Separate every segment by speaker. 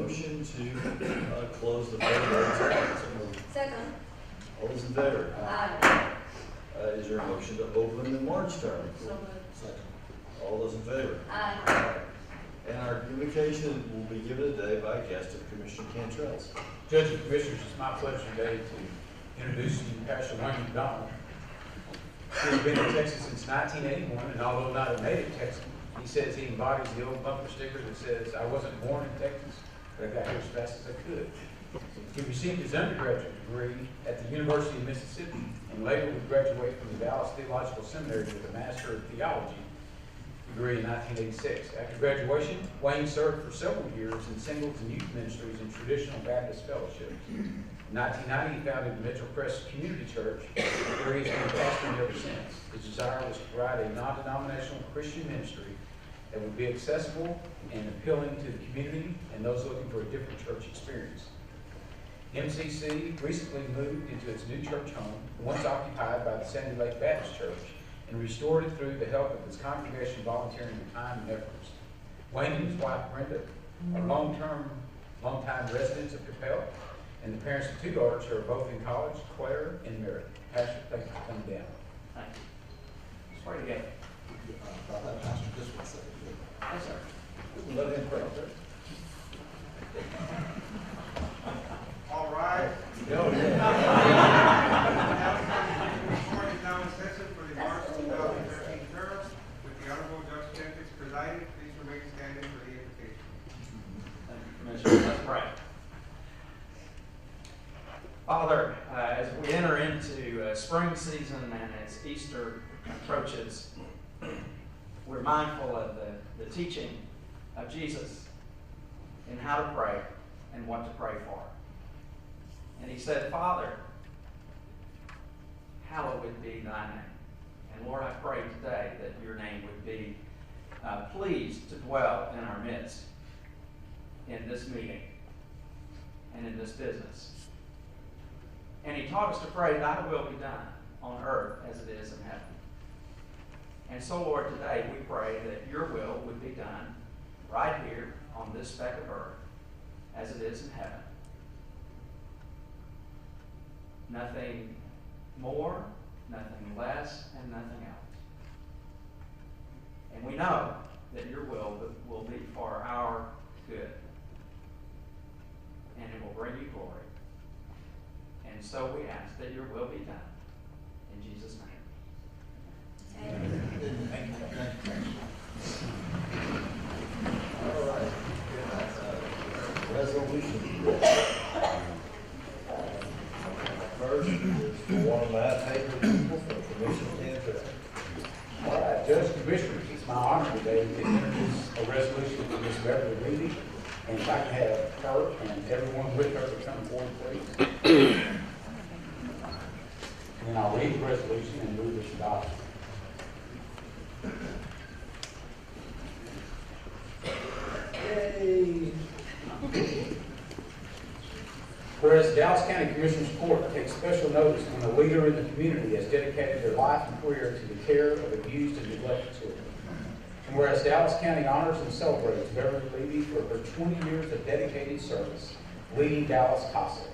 Speaker 1: motion to close the February term?
Speaker 2: Second.
Speaker 1: All those in favor?
Speaker 2: Aye.
Speaker 1: Is there a motion to open the March term?
Speaker 2: So moved.
Speaker 3: Second.
Speaker 1: All those in favor?
Speaker 2: Aye.
Speaker 1: And our communication will be given today by a guest of Commissioner Cantrell's.
Speaker 4: Judge and Commissioners, it's my pleasure today to introduce to you Pastor Wayne McDonald. He's been in Texas since 1981, and although not a native Texan, he says he embodies the old bumper sticker that says, "I wasn't born in Texas, but I got here as fast as I could." He received his undergraduate degree at the University of Mississippi, and later would graduate from the Dallas Theological Seminary with a Master of Theology degree in 1986. After graduation, Wayne served for several years in singles and youth ministries and traditional Baptist fellowships. In 1990, he founded Mitchell Crest Community Church, where he's been pastoring ever since. His desire was to provide a non-denominational Christian ministry that would be accessible and appealing to the community and those looking for a different church experience. MCC recently moved into its new church home, once occupied by the Sandy Lake Baptist Church, and restored it through the help of his congregation volunteering their time and efforts. Wayne and his wife Brenda are long-time residents of Capel, and the parents of two daughters who are both in college, Claire and Meredith. Pastor, thank you for coming down.
Speaker 5: Thank you. Swear to God.
Speaker 3: I'll let Pastor just one second.
Speaker 5: Yes, sir.
Speaker 4: Let him pray.
Speaker 6: All right.
Speaker 4: Go ahead.
Speaker 6: Court is now in session for the March 2013 term with the Honorable Judge Jenkins presiding. Please remain standing for the invocation.
Speaker 5: Thank you, Commissioner. Let's pray. Father, as we enter into spring season and as Easter approaches, we're mindful of the teaching of Jesus in how to pray and what to pray for. And he said, "Father, hallowed be thy name." And Lord, I pray today that your name would be pleased to dwell in our midst in this meeting and in this business. And he taught us to pray, "Thy will be done on earth as it is in heaven." And so, Lord, today we pray that your will would be done right here on this speck of earth as it is in heaven. Nothing more, nothing less, and nothing else. And we know that your will be for our good. And it will bring you glory. And so we ask that your will be done. In Jesus' name.
Speaker 2: Amen.
Speaker 4: Thank you.
Speaker 1: All right. Resolution. First is the one Matt Hager people from Commissioner Cantrell.
Speaker 4: All right, Judge and Commissioners, it's my honor today to introduce a resolution to Ms. Beverly Levy. And if I can have her and everyone with her to come forward, please. And then I'll read the resolution and move its adoption. Yay! Whereas Dallas County Commissioners Court takes special notice when a leader in the community has dedicated their life and career to the care of abused and neglected children. And whereas Dallas County honors and celebrates Beverly Levy for her 20 years of dedicated service, leading Dallas CASA.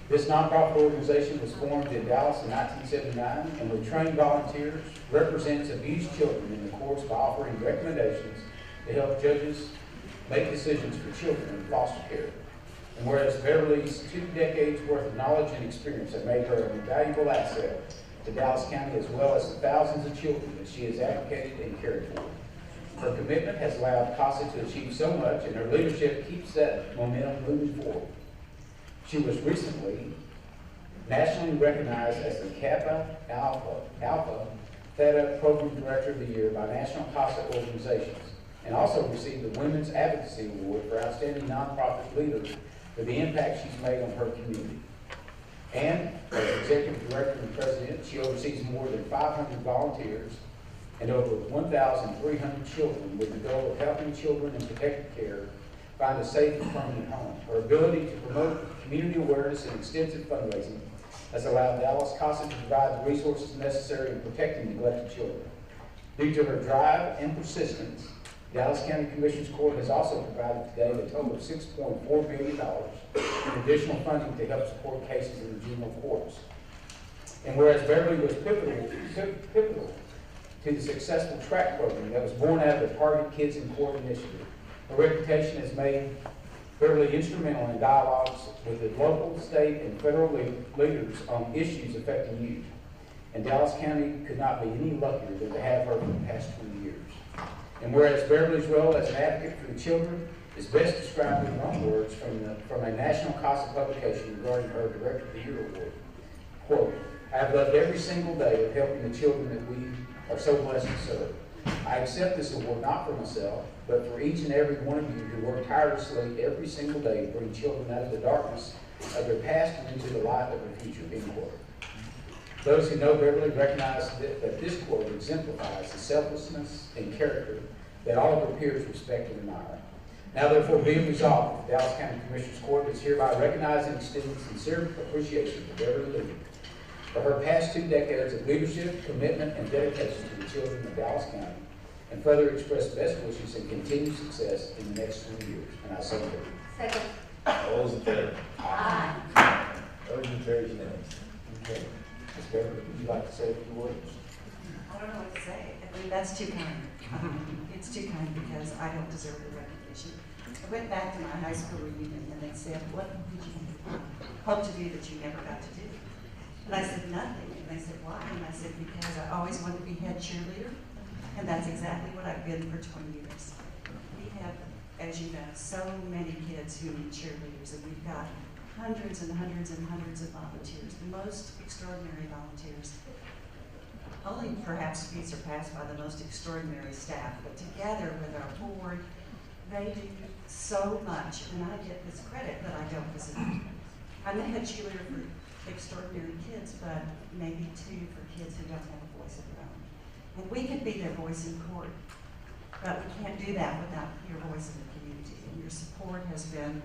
Speaker 4: This nonprofit organization was formed in Dallas in 1979 and with trained volunteers represents abused children in the courts by offering recommendations to help judges make decisions for children in foster care. And whereas Beverly's 2 decades worth of knowledge and experience have made her an invaluable asset to Dallas County as well as the thousands of children that she has advocated and cared for. Her commitment has allowed CASA to achieve so much, and her leadership keeps that momentum moving forward. She was recently nationally recognized as the Kappa Alpha Theta Program Director of the Year by National CASA organizations, and also received the Women's Advocacy Award for Outstanding Nonprofit Leader for the impact she's made on her community. And as Executive Director and President, she oversees more than 500 volunteers and over 1,300 children with the goal of helping children in protective care find a safe and permanent home. Her ability to promote community awareness and extensive fundraising has allowed Dallas CASA to provide the resources necessary in protecting neglected children. Due to her drive and persistence, Dallas County Commissioners Court has also provided today a total of $6.4 billion in additional funding to help support cases in the juvenile courts. And whereas Beverly was pivotal to the successful track program that was born out of the Target Kids in Court initiative, her reputation has made Beverly instrumental in dialogues with the local, state, and federal leaders on issues affecting youth. And Dallas County could not be any luckier than to have her for the past 20 years. And whereas Beverly's role as an advocate for the children is best described in her own words from a national CASA publication regarding her Director of the Year award. Quote, "I have loved every single day of helping the children that we are so blessed to serve. I accept this award not for myself, but for each and every one of you who work tirelessly every single day to bring children out of the darkness of their past and into the light of their future." End quote. Those who know Beverly recognize that this quote exemplifies the selflessness and character that all of her peers respect and admire. Now therefore be it resolved, the Dallas County Commissioners Court is hereby recognizing and extending sincere appreciation for Beverly Lee for her past 2 decades of leadership, commitment, and dedication to the children of Dallas County, and further express best wishes and continued success in the next 20 years. And I so move.
Speaker 2: Second.
Speaker 1: All those in favor?
Speaker 2: Aye.
Speaker 1: Motion carries unanimously.
Speaker 4: Okay. Ms. Beverly, would you like to say a few words?
Speaker 7: I don't know what to say. I mean, that's too kind. It's too kind because I don't deserve the recognition. I went back to my high school reunion and they said, "What did you hope to do that you never got to do?" And I said, "Nothing." And they said, "Why?" And I said, "Because I always wanted to be head cheerleader." And that's exactly what I've been for 20 years. We have, as you know, so many kids who need cheerleaders, and we've got hundreds and hundreds and hundreds of volunteers, the most extraordinary volunteers. Only perhaps to be surpassed by the most extraordinary staff, but together with our board, they do so much, and I get this credit that I don't deserve. I'm the head cheerleader for extraordinary kids, but maybe too for kids who don't have a voice of their own. And we could be their voice in court, but we can't do that without your voice in the community. And your support has been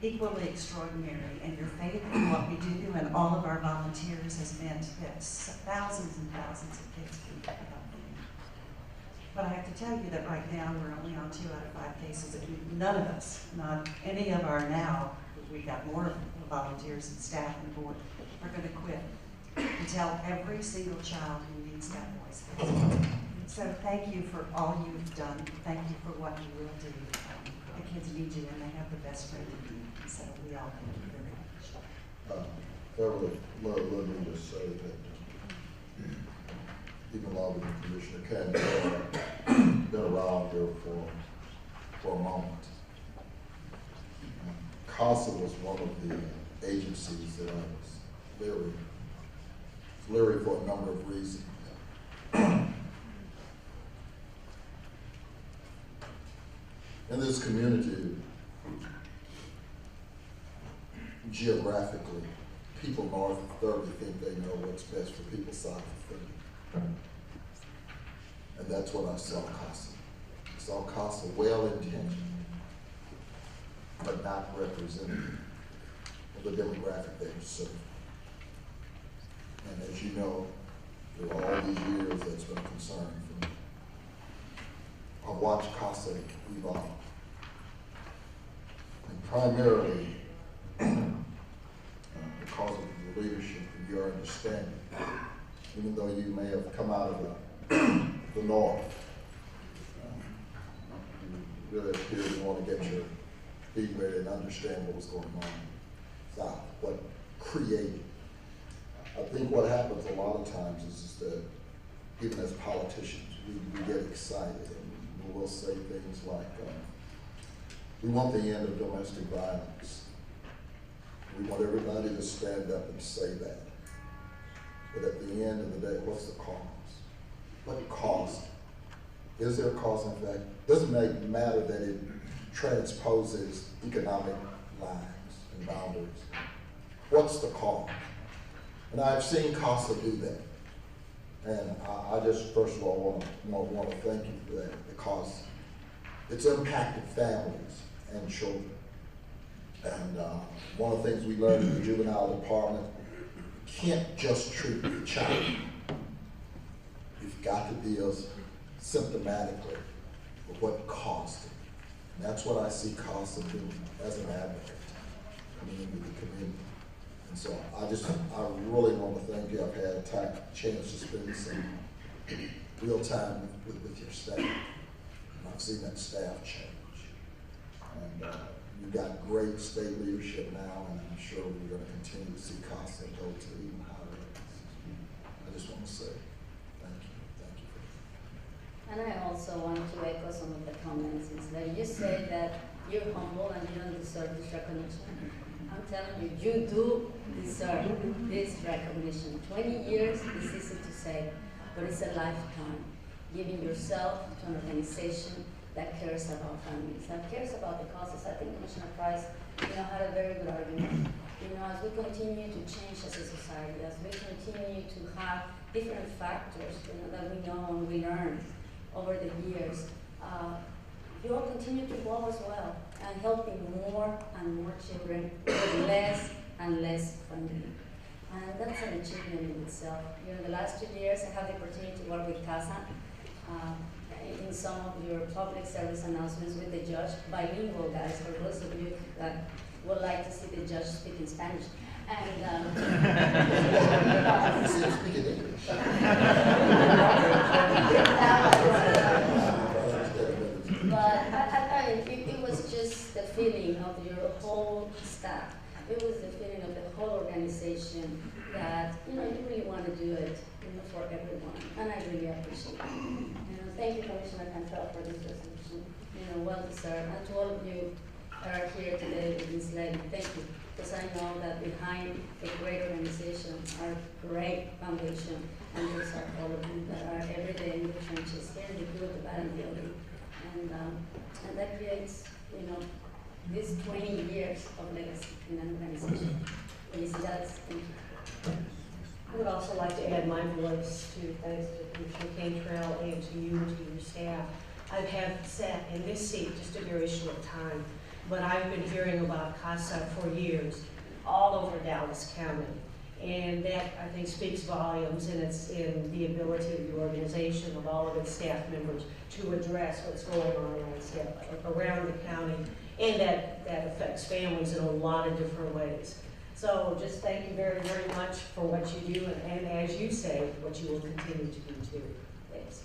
Speaker 7: equally extraordinary, and your faith in what we do and all of our volunteers has meant that thousands and thousands of kids can be healthy. But I have to tell you that right now we're only on 2 out of 5 cases. And none of us, not any of our now, we got more volunteers and staff and board, are going to quit until every single child who needs that voice has it. So thank you for all you've done. Thank you for what you will do. The kids need you, and they have the best friend in you. So we all thank you very much.
Speaker 3: Beverly, let me just say that even though the Commissioner Cannon been around here for a moment, CASA was one of the agencies that I was leery for a number of reasons. In this community, geographically, people north of 30 think they know what's best for people south of 30. And that's what I saw CASA. I saw CASA well-intentioned, but not representative of the demographic they serve. And as you know, through all these years, that's been a concern for me. I've watched CASA evolve. And primarily because of the leadership and your understanding, even though you may have come out of the north, you really appear to want to get your feet ready and understand what was going on south, what created. I think what happens a lot of times is that even as politicians, we get excited and we'll say things like, we want the end of domestic violence. We want everybody to stand up and say that. But at the end of the day, what's the cause? What cost? Is there a cause in fact? Doesn't matter that it transposes economic lines and boundaries. What's the cause? And I've seen CASA do that. And I just, first of all, want to thank you for that, because it's impacted families and children. And one of the things we learned in the juvenile department, you can't just treat the child. You've got to deal symptomatically but what cost it. And that's what I see Costa doing as an advocate, coming into the community. And so I really want to thank you. I've had a chance to spend some real time with your staff. And I've seen that staff change. And you've got great state leadership now, and I'm sure we're going to continue to see Costa go to even higher levels. I just want to say thank you. Thank you.
Speaker 2: And I also want to echo some of the comments. Is that you say that you're humble and you don't deserve this recognition. I'm telling you, you do deserve this recognition. 20 years is easy to say, but it's a lifetime. Giving yourself to an organization that cares about families, that cares about the causes. I think Commissioner Price, had a very good argument. As we continue to change as a society, as we continue to have different factors, that we know and we learn over the years, you all continue to grow as well and helping more and more children with less and less funding. And that's an achievement in itself. The last 2 years I have the opportunity to work with CASA in some of your public service announcements with the judge, bilingual guys, for those of you that would like to see the judge speak in Spanish. And
Speaker 3: Speak in English.
Speaker 2: But it was just the feeling of your whole staff. It was the feeling of the whole organization that, you really want to do it, for everyone. And I really appreciate it. Thank you, Commissioner Cantrell, for this resolution. Well deserved. And to all of you that are here today with this lady, thank you. Because I know that behind a great organization are great foundation. And those are all of you that are every day in the trenches, here in the good, the bad, and the ugly. And that creates, this 20 years of legacy in an organization. Felicidades. Thank you.
Speaker 8: I would also like to add my voice to thanks to Commissioner Cantrell and to you and to your staff. I have sat in this seat just a very short time, but I've been hearing about CASA for years, all over Dallas County. And that, I think, speaks volumes in the ability of the organization, of all of its staff members, to address what's going on around the county, and that affects families in a lot of different ways. So just thank you very, very much for what you do, and as you say, what you will continue to do too. Thanks.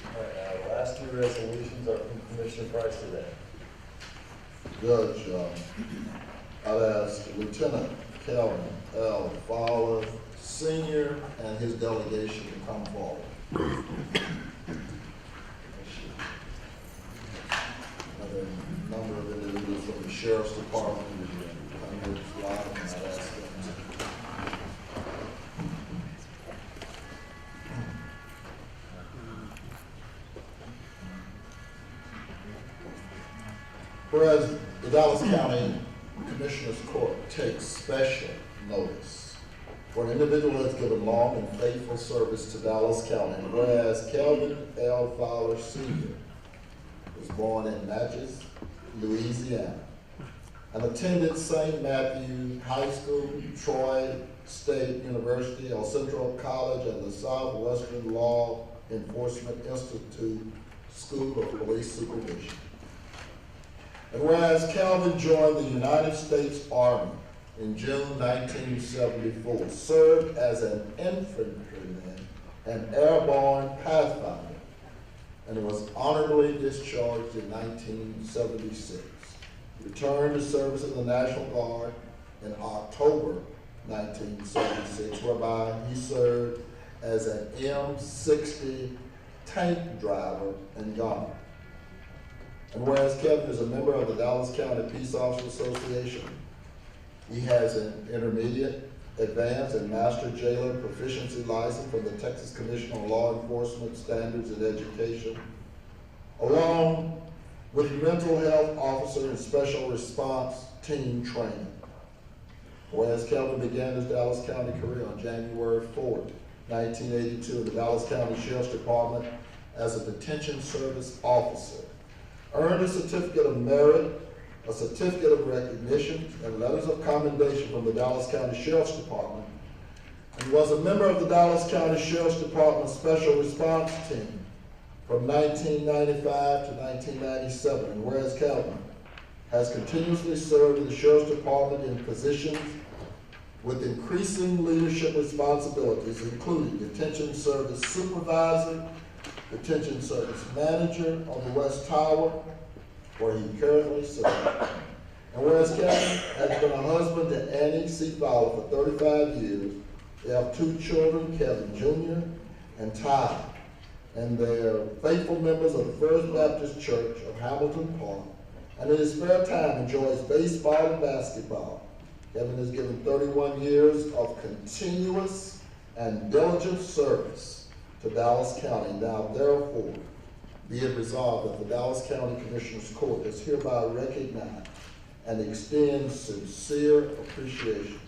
Speaker 1: All right, our last 2 resolutions are from Commissioner Price today.
Speaker 3: Judge, I'd ask Lieutenant Calvin L. Fowler, Senior, and his delegation to come forward. Another number of individuals from the Sheriff's Department who come here to live, and I'd ask them to. Whereas the Dallas County Commissioners Court takes special notice for an individual who has given long and faithful service to Dallas County, and whereas Calvin L. Fowler Sr. was born in Natchez, Louisiana, and attended St. Matthew High School, Troy State University, El Centro College, and the Southwestern Law Enforcement Institute School of Police Supervision. And whereas Calvin joined the United States Army in June 1974, served as an infantryman and airborne pathfinder, and was honorably discharged in 1976. Returned to service in the National Guard in October 1976, whereby he served as an M60 tank driver and gunner. And whereas Kevin is a member of the Dallas County Peace Officers Association, he has an intermediate, advanced, and master jailer proficiency license from the Texas Commission on Law Enforcement Standards and Education, along with mental health officer and special response team training. Whereas Kelvin began his Dallas County career on January 4th, 1982 in the Dallas County Sheriff's Department as a detention service officer, earned a certificate of merit a certificate of recognition, and letters of commendation from the Dallas County Sheriff's Department, and was a member of the Dallas County Sheriff's Department Special Response Team from 1995 to 1997. And whereas Calvin has continuously served in the Sheriff's Department in positions with increasing leadership responsibilities, including Detention Service Supervisor, Detention Service Manager on the West Tower, where he currently serves. And whereas Kevin has been a husband to Annie C. Fowler for 35 years, they have 2 children, Kevin Jr. and Ty, and they are faithful members of the First Baptist Church of Hamilton Park, and in his spare time enjoys baseball and basketball. Kevin has given 31 years of continuous and diligent service to Dallas County. Now, therefore, be it resolved that the Dallas County Commissioners Court does hereby recognize and extend sincere appreciation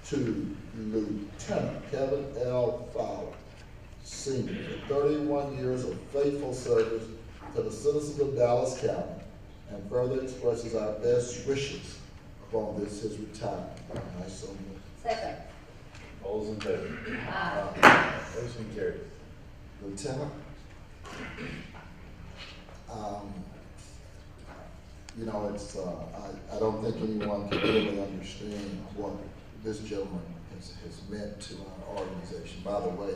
Speaker 3: to Lieutenant Kevin L. Fowler, Sr., for 31 years of faithful service to the citizens of Dallas County, and further expresses our best wishes upon this his retirement. I so move.
Speaker 2: Second.
Speaker 1: All those in favor?
Speaker 2: Aye.
Speaker 1: Motion carries.
Speaker 3: Lieutenant, you know, it's, I don't think anyone can really understand what this gentleman has meant to our organization. By the way,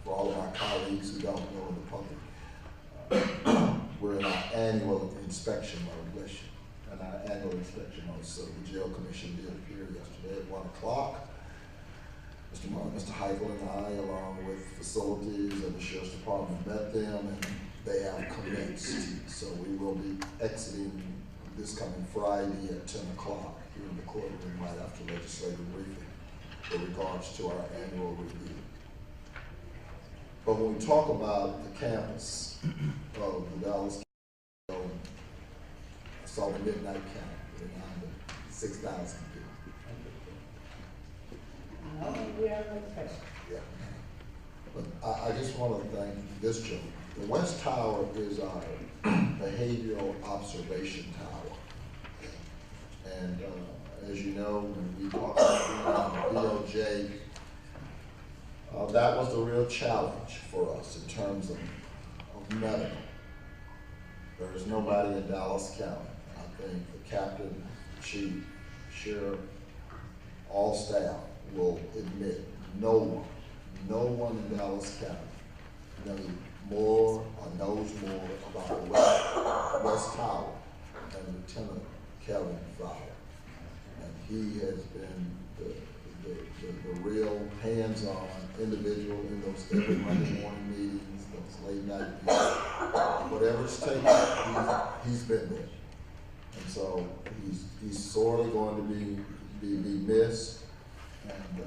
Speaker 3: for all of our colleagues who don't know in the public, we're in our annual inspection mode, and our annual inspection mode. So the jail commission did appear yesterday at 1 o'clock. Mr. Heifel and I, along with facilities and the Sheriff's Department, met them, and they have commenced. So we will be exiting this coming Friday at 10 o'clock here in the courtroom right after legislative briefing with regards to our annual review. But when we talk about the campus of the Dallas County, I saw the midnight count, around 6,000 people.
Speaker 2: No, we are no pressure.
Speaker 3: Yeah. But I just want to thank this gentleman. The West Tower is our behavioral observation tower. And as you know, when we talked about the DOJ, that was the real challenge for us in terms of medical. There is nobody in Dallas County. I think the captain, chief, sheriff, all staff will admit no one in Dallas County knows more or knows more about the West Tower than Lieutenant Kevin Fowler. And he has been the real hands-on individual in those every Monday morning meetings, those late night meetings. Whatever it's taken, he's been there. And so he's sorely going to be missed. And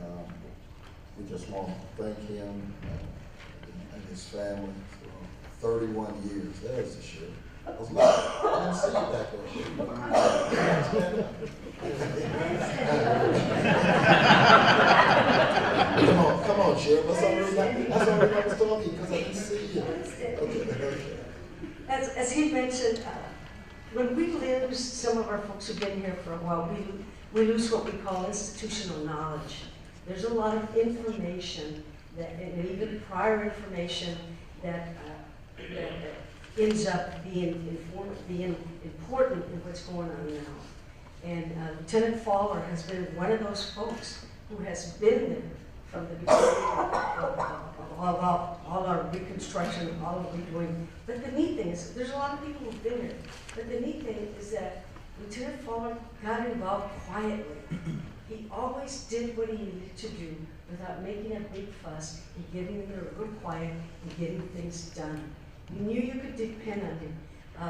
Speaker 3: we just want to thank him and his family for 31 years. There's the sheriff. I didn't see you back there. Come on, Sheriff. That's already I was talking because I didn't see you. Okay.
Speaker 7: As he mentioned, when we lose, some of our folks who've been here for a while, we lose what we call institutional knowledge. There's a lot of information and even prior information that ends up being important in what's going on now. And Lieutenant Fowler has been one of those folks who has been there from the beginning of all our reconstruction, all of redoing. But the neat thing is, there's a lot of people who've been there. But the neat thing is that Lieutenant Fowler got involved quietly. He always did what he needed to do without making a big fuss and getting there real quiet and getting things done. You knew you could depend on him.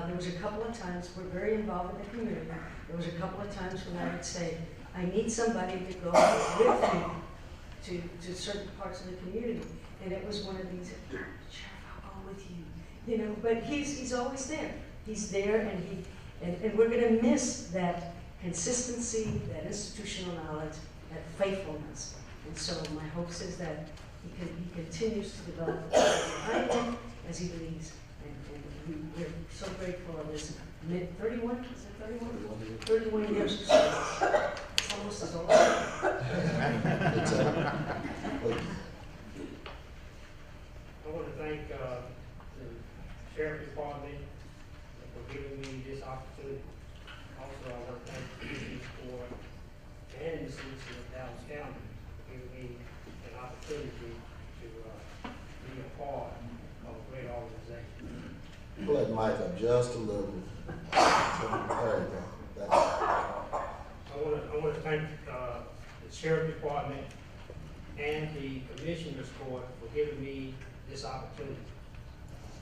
Speaker 7: There was a couple of times, we're very involved in the community. There was a couple of times when I would say, I need somebody to go with me to certain parts of the community. And it was one of these, Sheriff, I'll go with you. You know, but he's always there. He's there, and we're gonna miss that consistency, that institutional knowledge, that faithfulness. And so my hopes is that he continues to develop behind him as he leaves, and
Speaker 8: we're so grateful of this 31, is it 31? 31 years of service. It's almost as old.
Speaker 3: It's,
Speaker 9: I want to thank the Sheriff Department for giving me this opportunity. Also, I want to thank the police board and the citizens of Dallas County for giving me an opportunity to be a part of a great organization.
Speaker 3: pull that mic up just a little. There you go.
Speaker 9: I want to thank the Sheriff Department and the Commissioners Court for giving me this opportunity.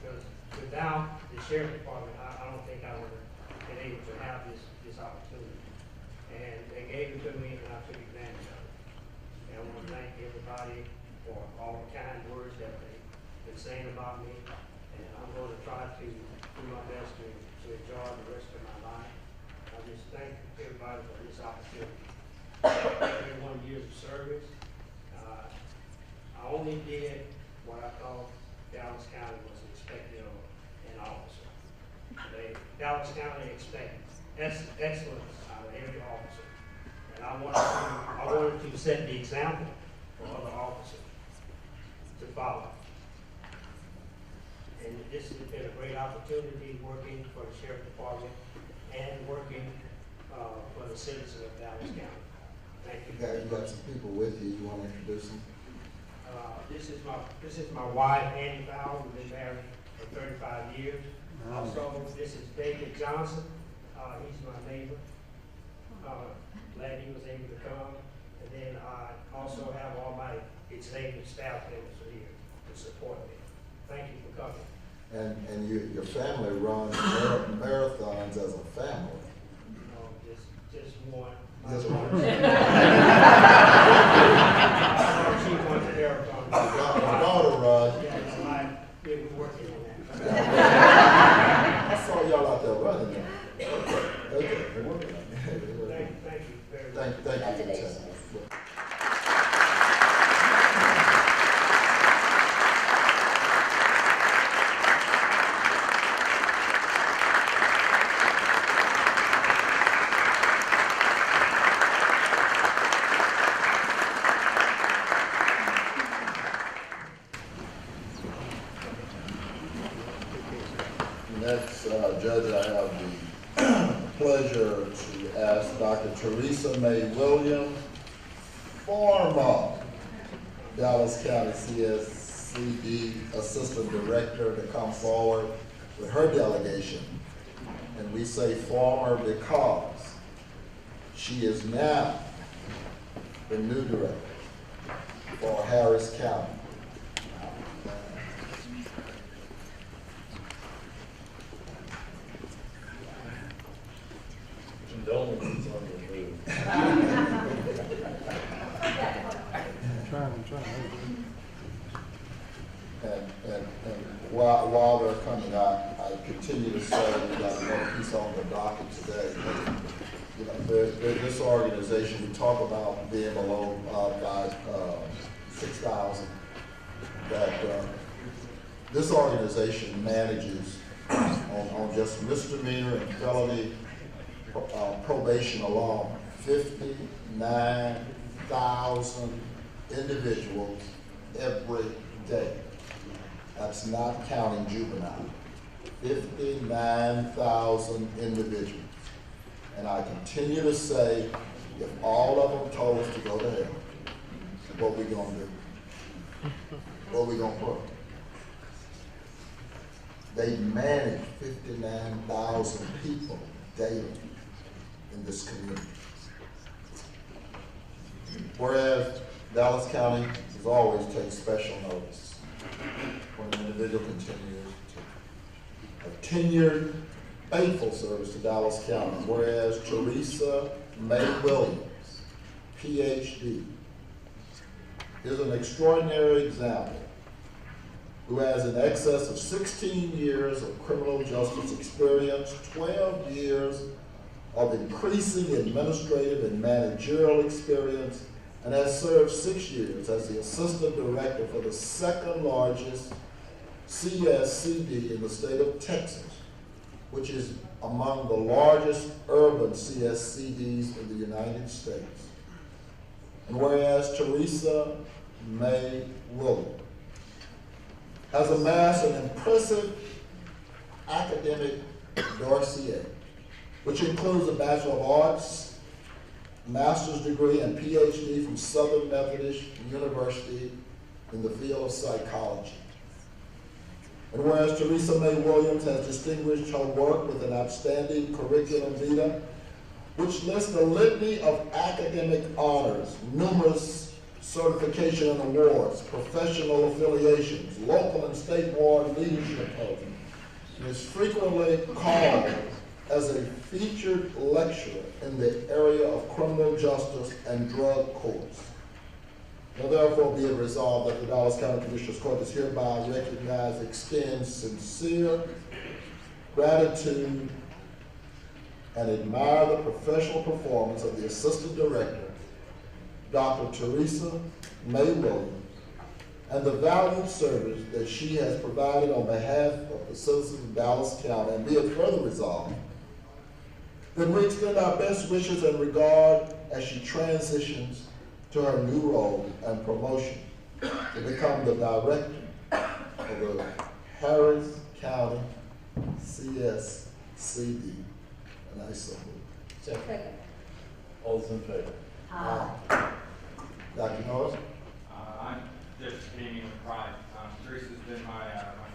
Speaker 9: Because without the Sheriff Department, I don't think I would have been able to have this opportunity. And they gave it to me and I took advantage of it. And I want to thank everybody for all the kind words that they've been saying about me. And I'm going to try to do my best to enjoy the rest of my life. I just thank everybody for this opportunity. 31 years of service. I only did what I thought Dallas County was expected of an officer. Dallas County expects excellence out of every officer. And I wanted to set the example for other officers to follow. And this has been a great opportunity working for the Sheriff Department and working for the citizens of Dallas County. Thank you.
Speaker 3: You got some people with you. You want to introduce them?
Speaker 9: This is my wife, Annie Fowler. We've been married for 35 years. Also, this is David Johnson. He's my neighbor. Glad he was able to come. And then I also have all my executive staff members here to support me. Thank you for coming.
Speaker 3: And your family runs marathons as a family.
Speaker 9: Just one.
Speaker 3: Just one.
Speaker 9: She wants a marathon.
Speaker 3: My daughter runs.
Speaker 9: Yeah, we're working on that.
Speaker 3: I saw y'all out there running there. Okay, they're working on it.
Speaker 9: Thank you very much.
Speaker 3: Thank you.
Speaker 2: Congratulations.
Speaker 3: Next, Judge, I have the pleasure to ask Dr. Teresa May Williams, former Dallas County CSCD Assistant Director, to come forward with her delegation. And we say former because she is now the new director for Harris County.
Speaker 1: Condolences on your move.
Speaker 3: And while they're coming out, I continue to say we got another piece on the docket today. You know, this organization, we talk about being below by 6,000. That this organization manages on just misdemeanor and felony probation alone, 59,000 individuals every day. That's not counting juvenile. 59,000 individuals. And I continue to say, if all of them told us to go to hell, what we gonna do? What we gonna put? They manage 59,000 people daily in this community. Whereas Dallas County has always taken special notice when an individual continues to have tenured, faithful service to Dallas County. Whereas Teresa May Williams, PhD, is an extraordinary example who has in excess of 16 years of criminal justice experience, 12 years of increasing administrative and managerial experience, and has served 6 years as the assistant director for the second largest CSCD in the state of Texas, which is among the largest urban CSCDs in the United States. And whereas Teresa May Williams has amassed an impressive academic dossier, which includes a Bachelor of Arts, master's degree, and PhD from Southern Methodist University in the field of psychology. And whereas Teresa May Williams has distinguished her work with an outstanding curriculum vitae, which lists a litany of academic honors, numerous certification and awards, professional affiliations, local and statewide leadership programs, and is frequently called as a featured lecturer in the area of criminal justice and drug courts. Now therefore be it resolved that the Dallas County Commissioners Court is hereby recognized, extends sincere gratitude and admire the professional performance of the Assistant Director, Dr. Teresa May Williams, and the valued service that she has provided on behalf of the citizens of Dallas County, and be it further resolved that we extend our best wishes and regard as she transitions to her new role and promotion to become the Director of the Harris County CSCD. And I so move.
Speaker 2: Second.
Speaker 1: All those in favor?
Speaker 3: Dr. Norris?
Speaker 10: I'm just speaking with pride. Teresa's been my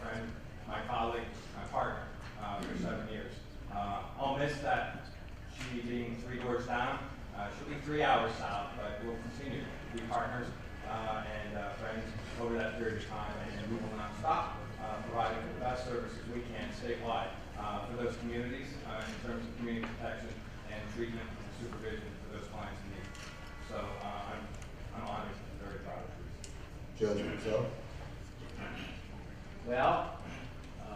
Speaker 10: friend, my colleague, my partner for 7 years. I'll miss that she being 3 doors down. She'll be 3 hours south, but we'll continue to be partners and friends over that period of time, and we will not stop providing the best services we can statewide for those communities in terms of community protection and treatment and supervision for those clients in need. So I'm honored and very proud of Teresa.
Speaker 3: Judge Patel?
Speaker 11: Well, I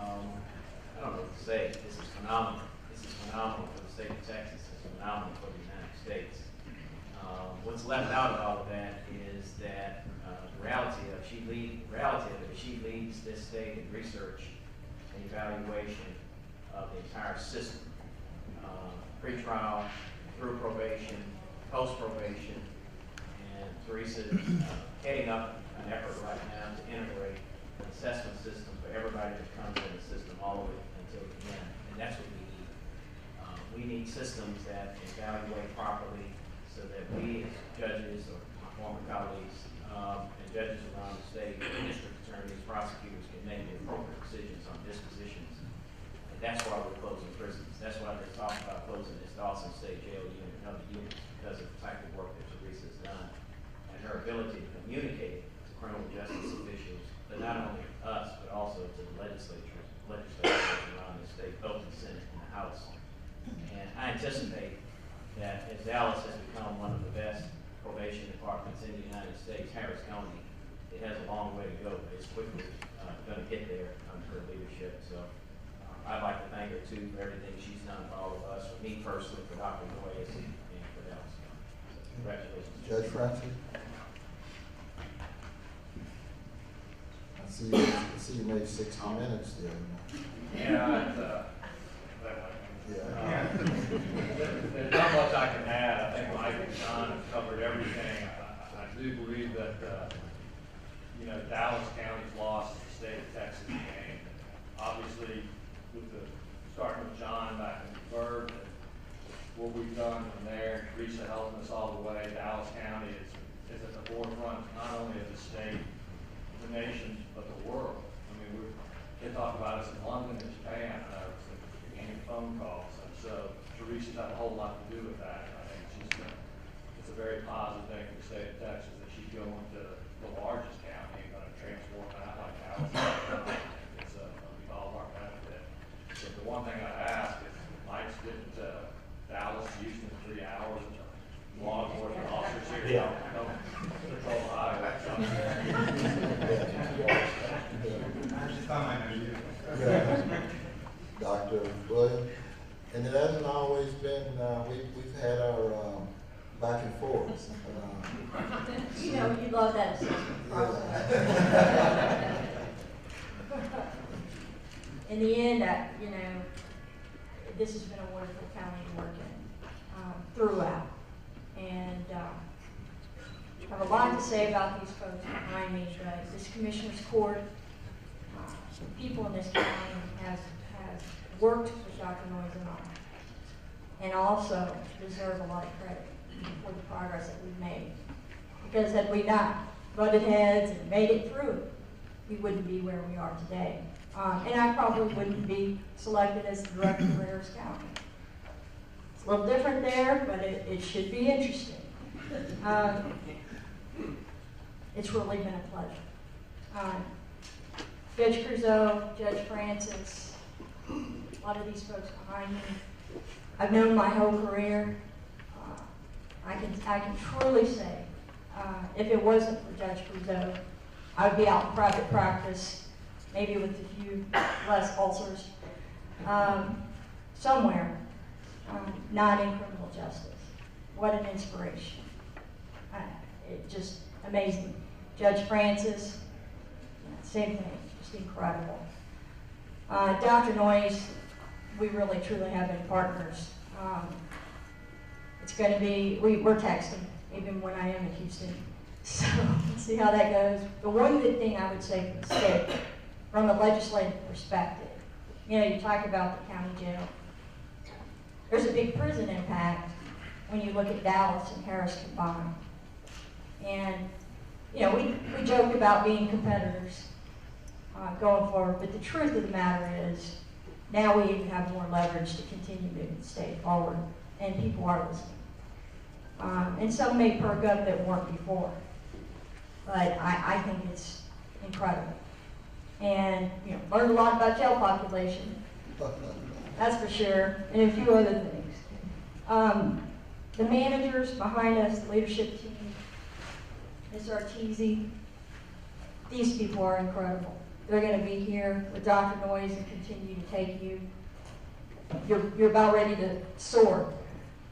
Speaker 11: don't know what to say. This is phenomenal. This is phenomenal for the state of Texas. It's phenomenal for the United States. What's left out of all of that is that the reality of it, she leads this state in research and evaluation of the entire system, pre-trial, through probation, post-probation, and Teresa is heading up an effort right now to integrate an assessment system for everybody that comes in the system all the way until the end, and that's what we need. We need systems that evaluate properly so that we as judges or my former colleagues and judges around the state, district attorneys, prosecutors can make the appropriate decisions on dispositions. And that's why we're closing prisons. That's why they're talking about closing this Dawson State Jail unit and other units, because of the type of work that Teresa's done and her ability to communicate to criminal justice officials, but not only us, but also to the legislators around the state, both in the Senate and the House. And I anticipate that as Dallas has become one of the best probation departments in the United States, Harris County, it has a long way to go, but it's quickly going to get there under her leadership. So I'd like to thank her too for everything she's done for all of us, for me personally, for Dr. Noyes, and for Dallas. So, congratulations.
Speaker 3: Judge Francis? I see you made 60 minutes there.
Speaker 12: Yeah,
Speaker 3: Yeah.
Speaker 12: there's not much I can add. I think Mike and John have covered everything. I do believe that, Dallas County's lost the state of Texas game. Obviously, starting with John back in Burg, what we've done from there, Teresa helping us all the way. Dallas County is at the forefront, not only of the state, the nation, but the world. I mean, they talk about us in London and Japan. Getting phone calls, and so Teresa's had a whole lot to do with that. I think it's a very positive thing for the state of Texas that she's going to the largest county and going to transform that like Dallas. It's all of our benefit. So the one thing I'd ask is, Mike's getting to Dallas, Houston, 3 hours, law enforcement officers here don't control the highway.
Speaker 6: I just thought I knew you.
Speaker 3: Dr. Williams, and it hasn't always been, we've had our back and forth.
Speaker 2: You love that assessment process.
Speaker 13: in the end, you know, this has been a wonderful county to work in throughout. And I have a lot to say about these folks behind me. This Commissioner's Court, people in this county has worked with Dr. Noyes and I, and also deserve a lot of credit for the progress that we've made. Because had we not butted heads and made it through, we wouldn't be where we are today. And I probably wouldn't be selected as the director of Harris County. It's a little different there, but it should be interesting. It's really been a pleasure. Judge Creuzot, Judge Francis, a lot of these folks behind me, I've known my whole career. I can truly say, if it wasn't for Judge Creuzot, I would be out in private practice, maybe with a few less ulcers, somewhere, not in criminal justice. What an inspiration. It's just amazing. Judge Francis, same thing, just incredible. Dr. Noyes, we really truly have been partners. It's going to be, we're texting, even when I am in Houston. So let's see how that goes. The one good thing I would say for the state, from a legislative perspective, you know, you talk about the county jail. There's a big prison impact when you look at Dallas and Harris combined. And, you know, we joke about being competitors going forward, but the truth of the matter is, now we even have more leverage to continue moving the state forward, and people are listening. And some may perk up that weren't before, but I think it's incredible. And, you know, learned a lot about jail population, that's for sure, and a few other things. The managers behind us, the leadership team, Ms. Arteezy, these people are incredible. They're going to be here with Dr. Noyes and continue to take you. You're about ready to soar.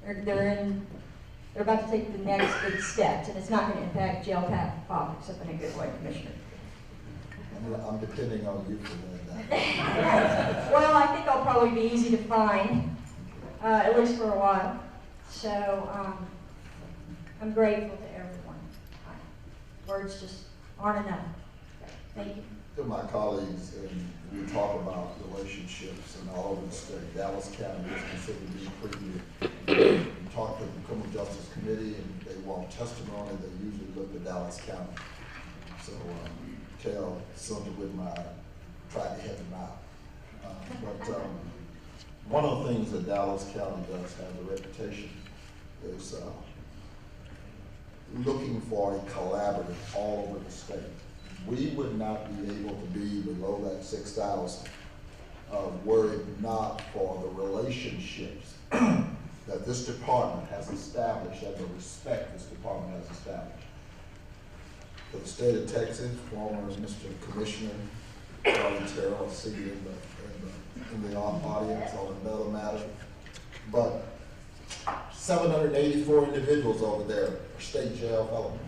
Speaker 13: They're about to take the next big steps, and it's not going to impact jail politics in a good way, Commissioner.
Speaker 3: I'm depending on you for that.
Speaker 13: Well, I think I'll probably be easy to find, at least for a while. So I'm grateful to everyone. Words just aren't enough. Thank you.
Speaker 3: To my colleagues, and we talk about relationships and all over the state. Dallas County is considered to be premier. We talk to the Criminal Justice Committee and they want testimony, they usually look at Dallas County. So tell Senator Whitmer I tried to help him out. But one of the things that Dallas County does have a reputation is looking for a collaborative all over the state. We would not be able to be below that 6,000 were it not for the relationships that this department has established and the respect this department has established. For the state of Texas, former Mr. Commissioner Charlie Terrell, seated in the audience on another matter, but 784 individuals over there are state jail fellows.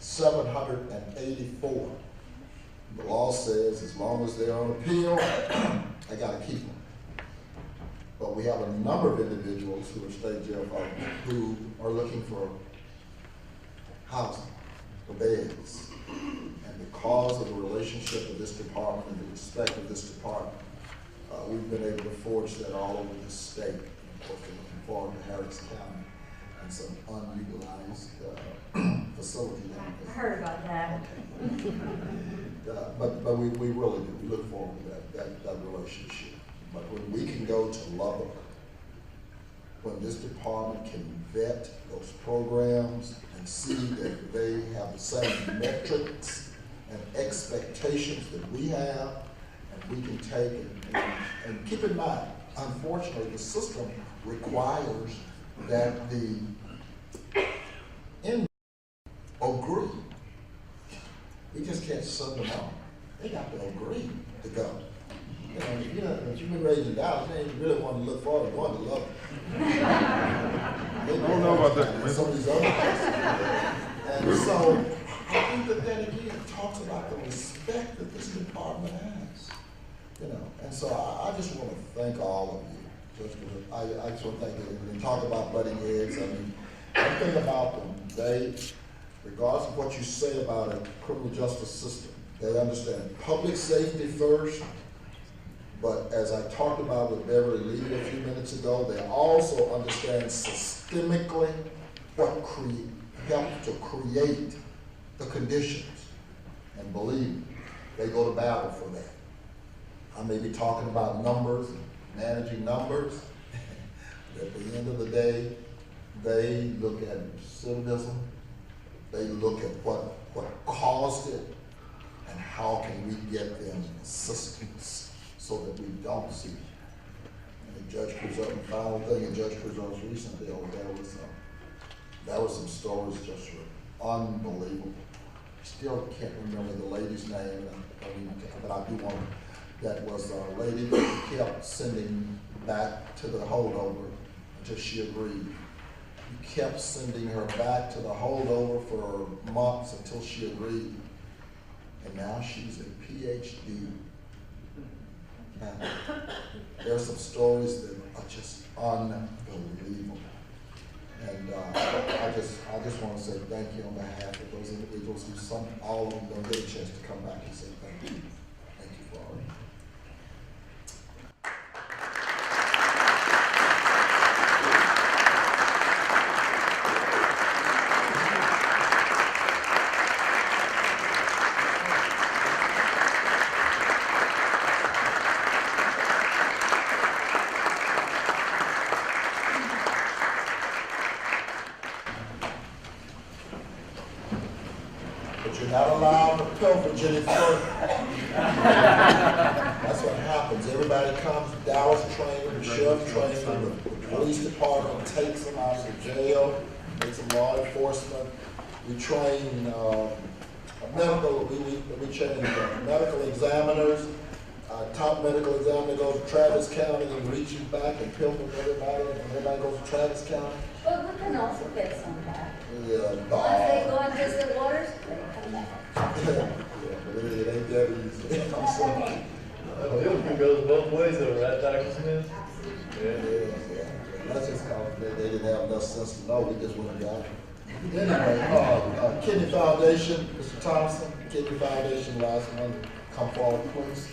Speaker 3: 784. The law says as long as they're on appeal, I got to keep them. But we have a number of individuals who are state jail fellows who are looking for housing, for beds. And because of the relationship of this department and the respect of this department, we've been able to forge that all over the state. And of course, we're looking forward to Harris County and some unutilized facility down there.
Speaker 13: I heard about that.
Speaker 3: But we really do. We look forward to that relationship. But when we can go to Lubbock, when this department can vet those programs and see that they have the same metrics and expectations that we have, and we can take and keep in mind, unfortunately, the system requires that the inmates agree. We just can't send them out. They got to agree to go. You know, if you've been raised in Dallas, you really want to look forward to going to love it. I don't know about that. Some of these other places. And so I think that again talks about the respect that this department has. You know, and so I just want to thank all of you. Just, I just want to thank you. When you talk about butting heads, I mean, one thing about them, they, regardless of what you say about a criminal justice system, they understand public safety first, but as I talked about with Beverly Lee a few minutes ago, they also understand systemically what helped to create the conditions. And believe me, they go to battle for that. I may be talking about numbers, managing numbers. At the end of the day, they look at recidivism, they look at what caused it, and how can we get them assistance so that we don't see it. And Judge Preserve, the final thing in Judge Preserve's recently, there was some stories just were unbelievable. I still can't remember the lady's name, but I do want to. That was a lady that kept sending back to the holdover until she agreed. You kept sending her back to the holdover for months until she agreed. And now she's a PhD. Now, there are some stories that are just unbelievable. And I just want to say thank you on behalf of those individuals who all of them don't get a chance to come back and say thank you. Thank you for all of you. Not allowed to pilferage any further. That's what happens. Everybody comes, Dallas training, the sheriff training, the police department takes them out of the jail, makes them law enforcement. We train we train medical examiners. Top medical examiner goes to Travis County and reaches back and pilfers everybody, and everybody goes to Travis County.
Speaker 2: But we can also get some back.
Speaker 3: Yeah,
Speaker 2: Once they go and test the waters, they come back.
Speaker 3: Yeah, but it ain't that easy. I'm sorry.
Speaker 1: It goes both ways though, right, Dr. Smith?
Speaker 3: Yeah. That's just cause they didn't have enough sense to know, we just went and got it. Anyway, Kidney Foundation, Mr. Thompson, Kidney Foundation, last month, come forward, please.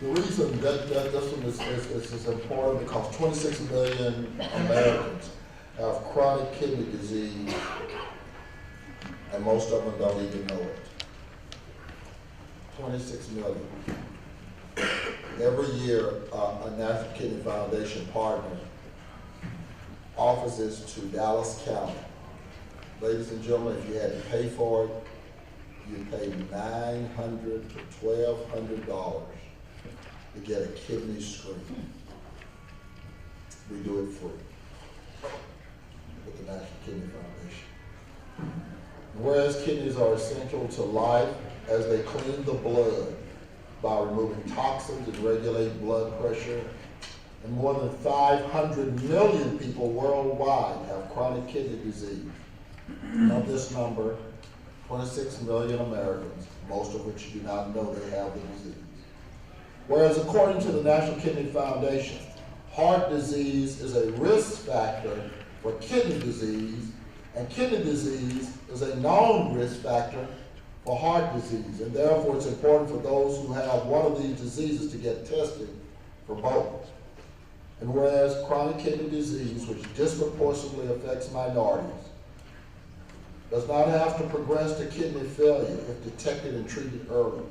Speaker 3: The reason that this one is important because 26 million Americans have chronic kidney disease, and most of them don't even know it. 26 million. Every year, a National Kidney Foundation partner offers this to Dallas County. Ladies and gentlemen, if you had to pay for it, you'd pay $900 to $1,200 to get a kidney screen. We do it free with the National Kidney Foundation. Whereas kidneys are essential to life as they clean the blood by removing toxins and regulate blood pressure, and more than 500 million people worldwide have chronic kidney disease. Of this number, 26 million Americans, most of which do not know they have the disease. Whereas according to the National Kidney Foundation, heart disease is a risk factor for kidney disease, and kidney disease is a known risk factor for heart disease, and therefore it's important for those who have one of these diseases to get tested for both. And whereas chronic kidney disease, which disproportionately affects minorities, does not have to progress to kidney failure if detected and treated early.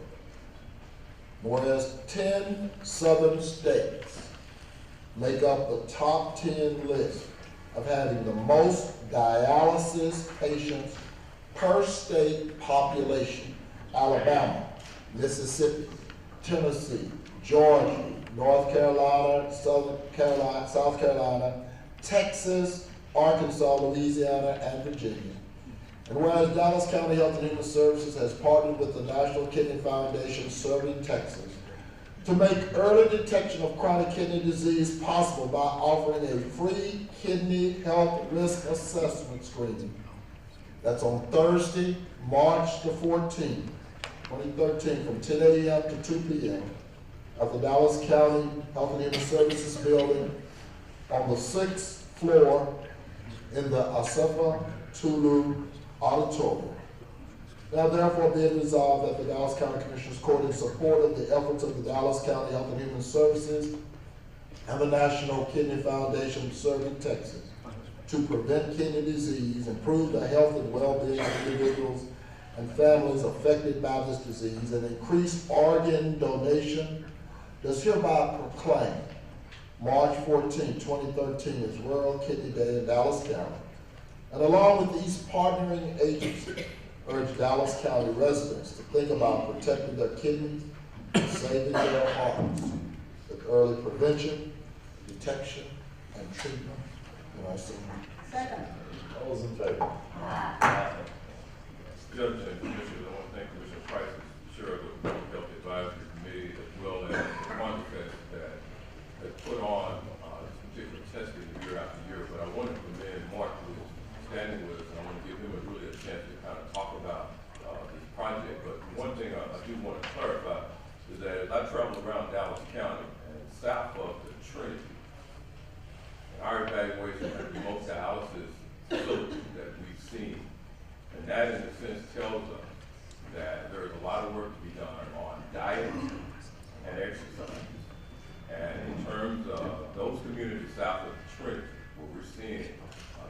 Speaker 3: Whereas 10 southern states make up the top 10 list of having the most dialysis patients per state population: Alabama, Mississippi, Tennessee, Georgia, North Carolina, South Carolina, Texas, Arkansas, Louisiana, and Virginia. And whereas Dallas County Health and Human Services has partnered with the National Kidney Foundation serving Texas to make early detection of chronic kidney disease possible by offering a free kidney health risk assessment screening. That's on Thursday, March the 14th, 2013, from 10 a.m. to 2 p.m. of the Dallas County Health and Human Services Building on the 6th floor in the Asafa Tulu Auditorium. Now therefore be it resolved that the Dallas County Commissioners Court, in support of the efforts of the Dallas County Health and Human Services and the National Kidney Foundation of Serving Texas, to prevent kidney disease, improve the health and well-being of individuals and families affected by this disease, and increase organ donation, does hereby proclaim March 14, 2013 as World Kidney Day in Dallas County, and along with these partnering agencies, urge Dallas County residents to think about protecting their kidneys and saving their hearts with early prevention, detection, and treatment. And I say,
Speaker 2: Second.
Speaker 1: All those in favor?
Speaker 14: Judge and Commissioners, I want to thank Commissioner Price, Chair of the Public Health Advisory Committee, as well as the contest that has put on this particular testing year after year. But I want to commend Mark, who is standing with us, and I want to give him a chance to kind of talk about this project. But one thing I do want to clarify is that as I travel around Dallas County and south of the Trinity, in our evaluation of the most dialysis facilities that we've seen, and that in a sense tells us that there is a lot of work to be done on diet and exercise. And in terms of those communities south of the Trinity, where we're seeing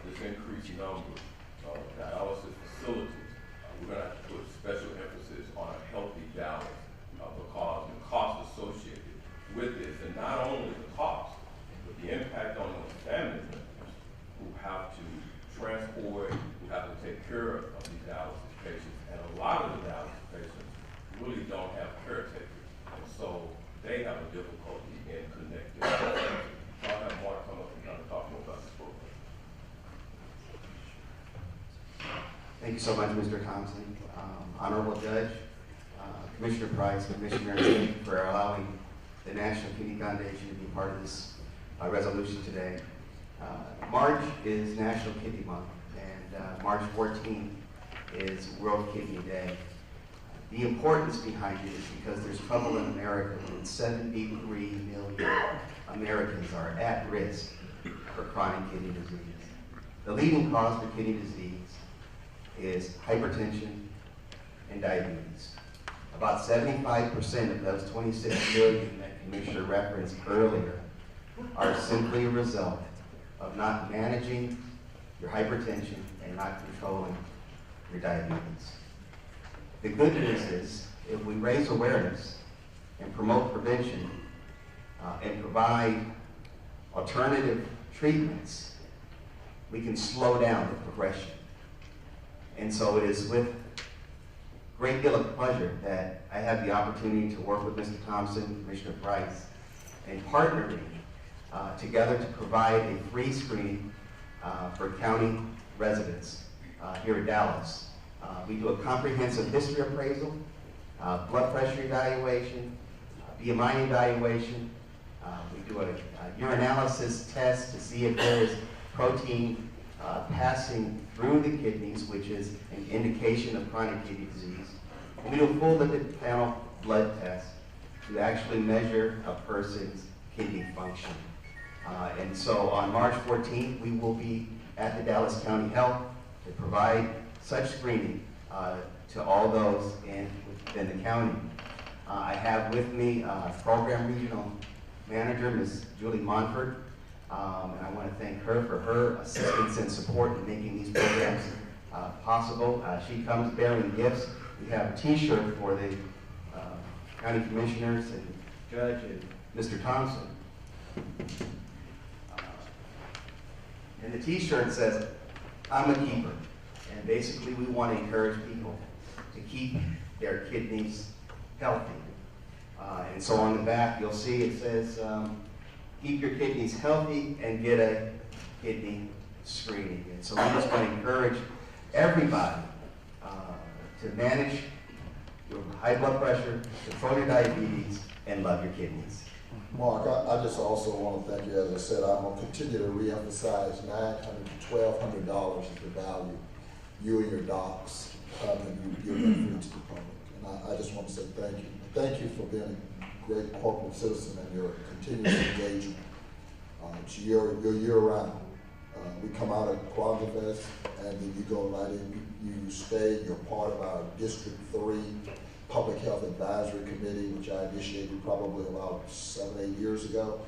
Speaker 14: this increased number of dialysis facilities, we're going to have to put special emphasis on a healthy balance because the cost associated with this, and not only the cost, but the impact on those family members who have to transport, who have to take care of these dialysis patients. And a lot of the dialysis patients really don't have caretakers, and so they have a difficulty in connecting. So I'll have Mark come up and kind of talk more about this program.
Speaker 15: Thank you so much, Mr. Thompson. Honorable Judge, Commissioner Price, Commissioner, thank you for allowing the National Kidney Foundation to be part of this resolution today. March is National Kidney Month, and March 14th is World Kidney Day. The importance behind it is because there's trouble in America when 73 million Americans are at risk for chronic kidney disease. The leading cause for kidney disease is hypertension and diabetes. About 75% of those 26 million that Commissioner referenced earlier are simply a result of not managing your hypertension and not controlling your diabetes. The good news is, if we raise awareness and promote prevention and provide alternative treatments, we can slow down the progression. And so it is with great deal of pleasure that I have the opportunity to work with Mr. Thompson, Commissioner Price, and partnering together to provide a free screening for county residents here in Dallas. We do a comprehensive history appraisal, blood pressure evaluation, BMI evaluation. We do a urinalysis test to see if there is protein passing through the kidneys, which is an indication of chronic kidney disease. And we do a full lipid panel blood test to actually measure a person's kidney function. And so on March 14th, we will be at the Dallas County Health to provide such screening to all those within the county. I have with me Program Regional Manager, Ms. Julie Monfort, and I want to thank her for her assistance and support in making these programs possible. She comes bearing gifts. We have a t-shirt for the county commissioners and judge and Mr. Thompson. And the t-shirt says, "I'm a keeper." And basically we want to encourage people to keep their kidneys healthy. And so on the back you'll see it says, keep your kidneys healthy and get a kidney screening. And so we just want to encourage everybody to manage your high blood pressure, control your diabetes, and love your kidneys.
Speaker 3: Mark, I just also want to thank you. As I said, I'm going to continue to reemphasize $900 to $1,200 is the value you and your docs and you give them to the public. And I just want to say thank you. Thank you for being a great corporate citizen and your continuous engagement. It's year round. We come out of Kwanzaa Fest, and then you go right in, you stay, you're part of our District 3 Public Health Advisory Committee, which I initiated probably about 7, 8 years ago,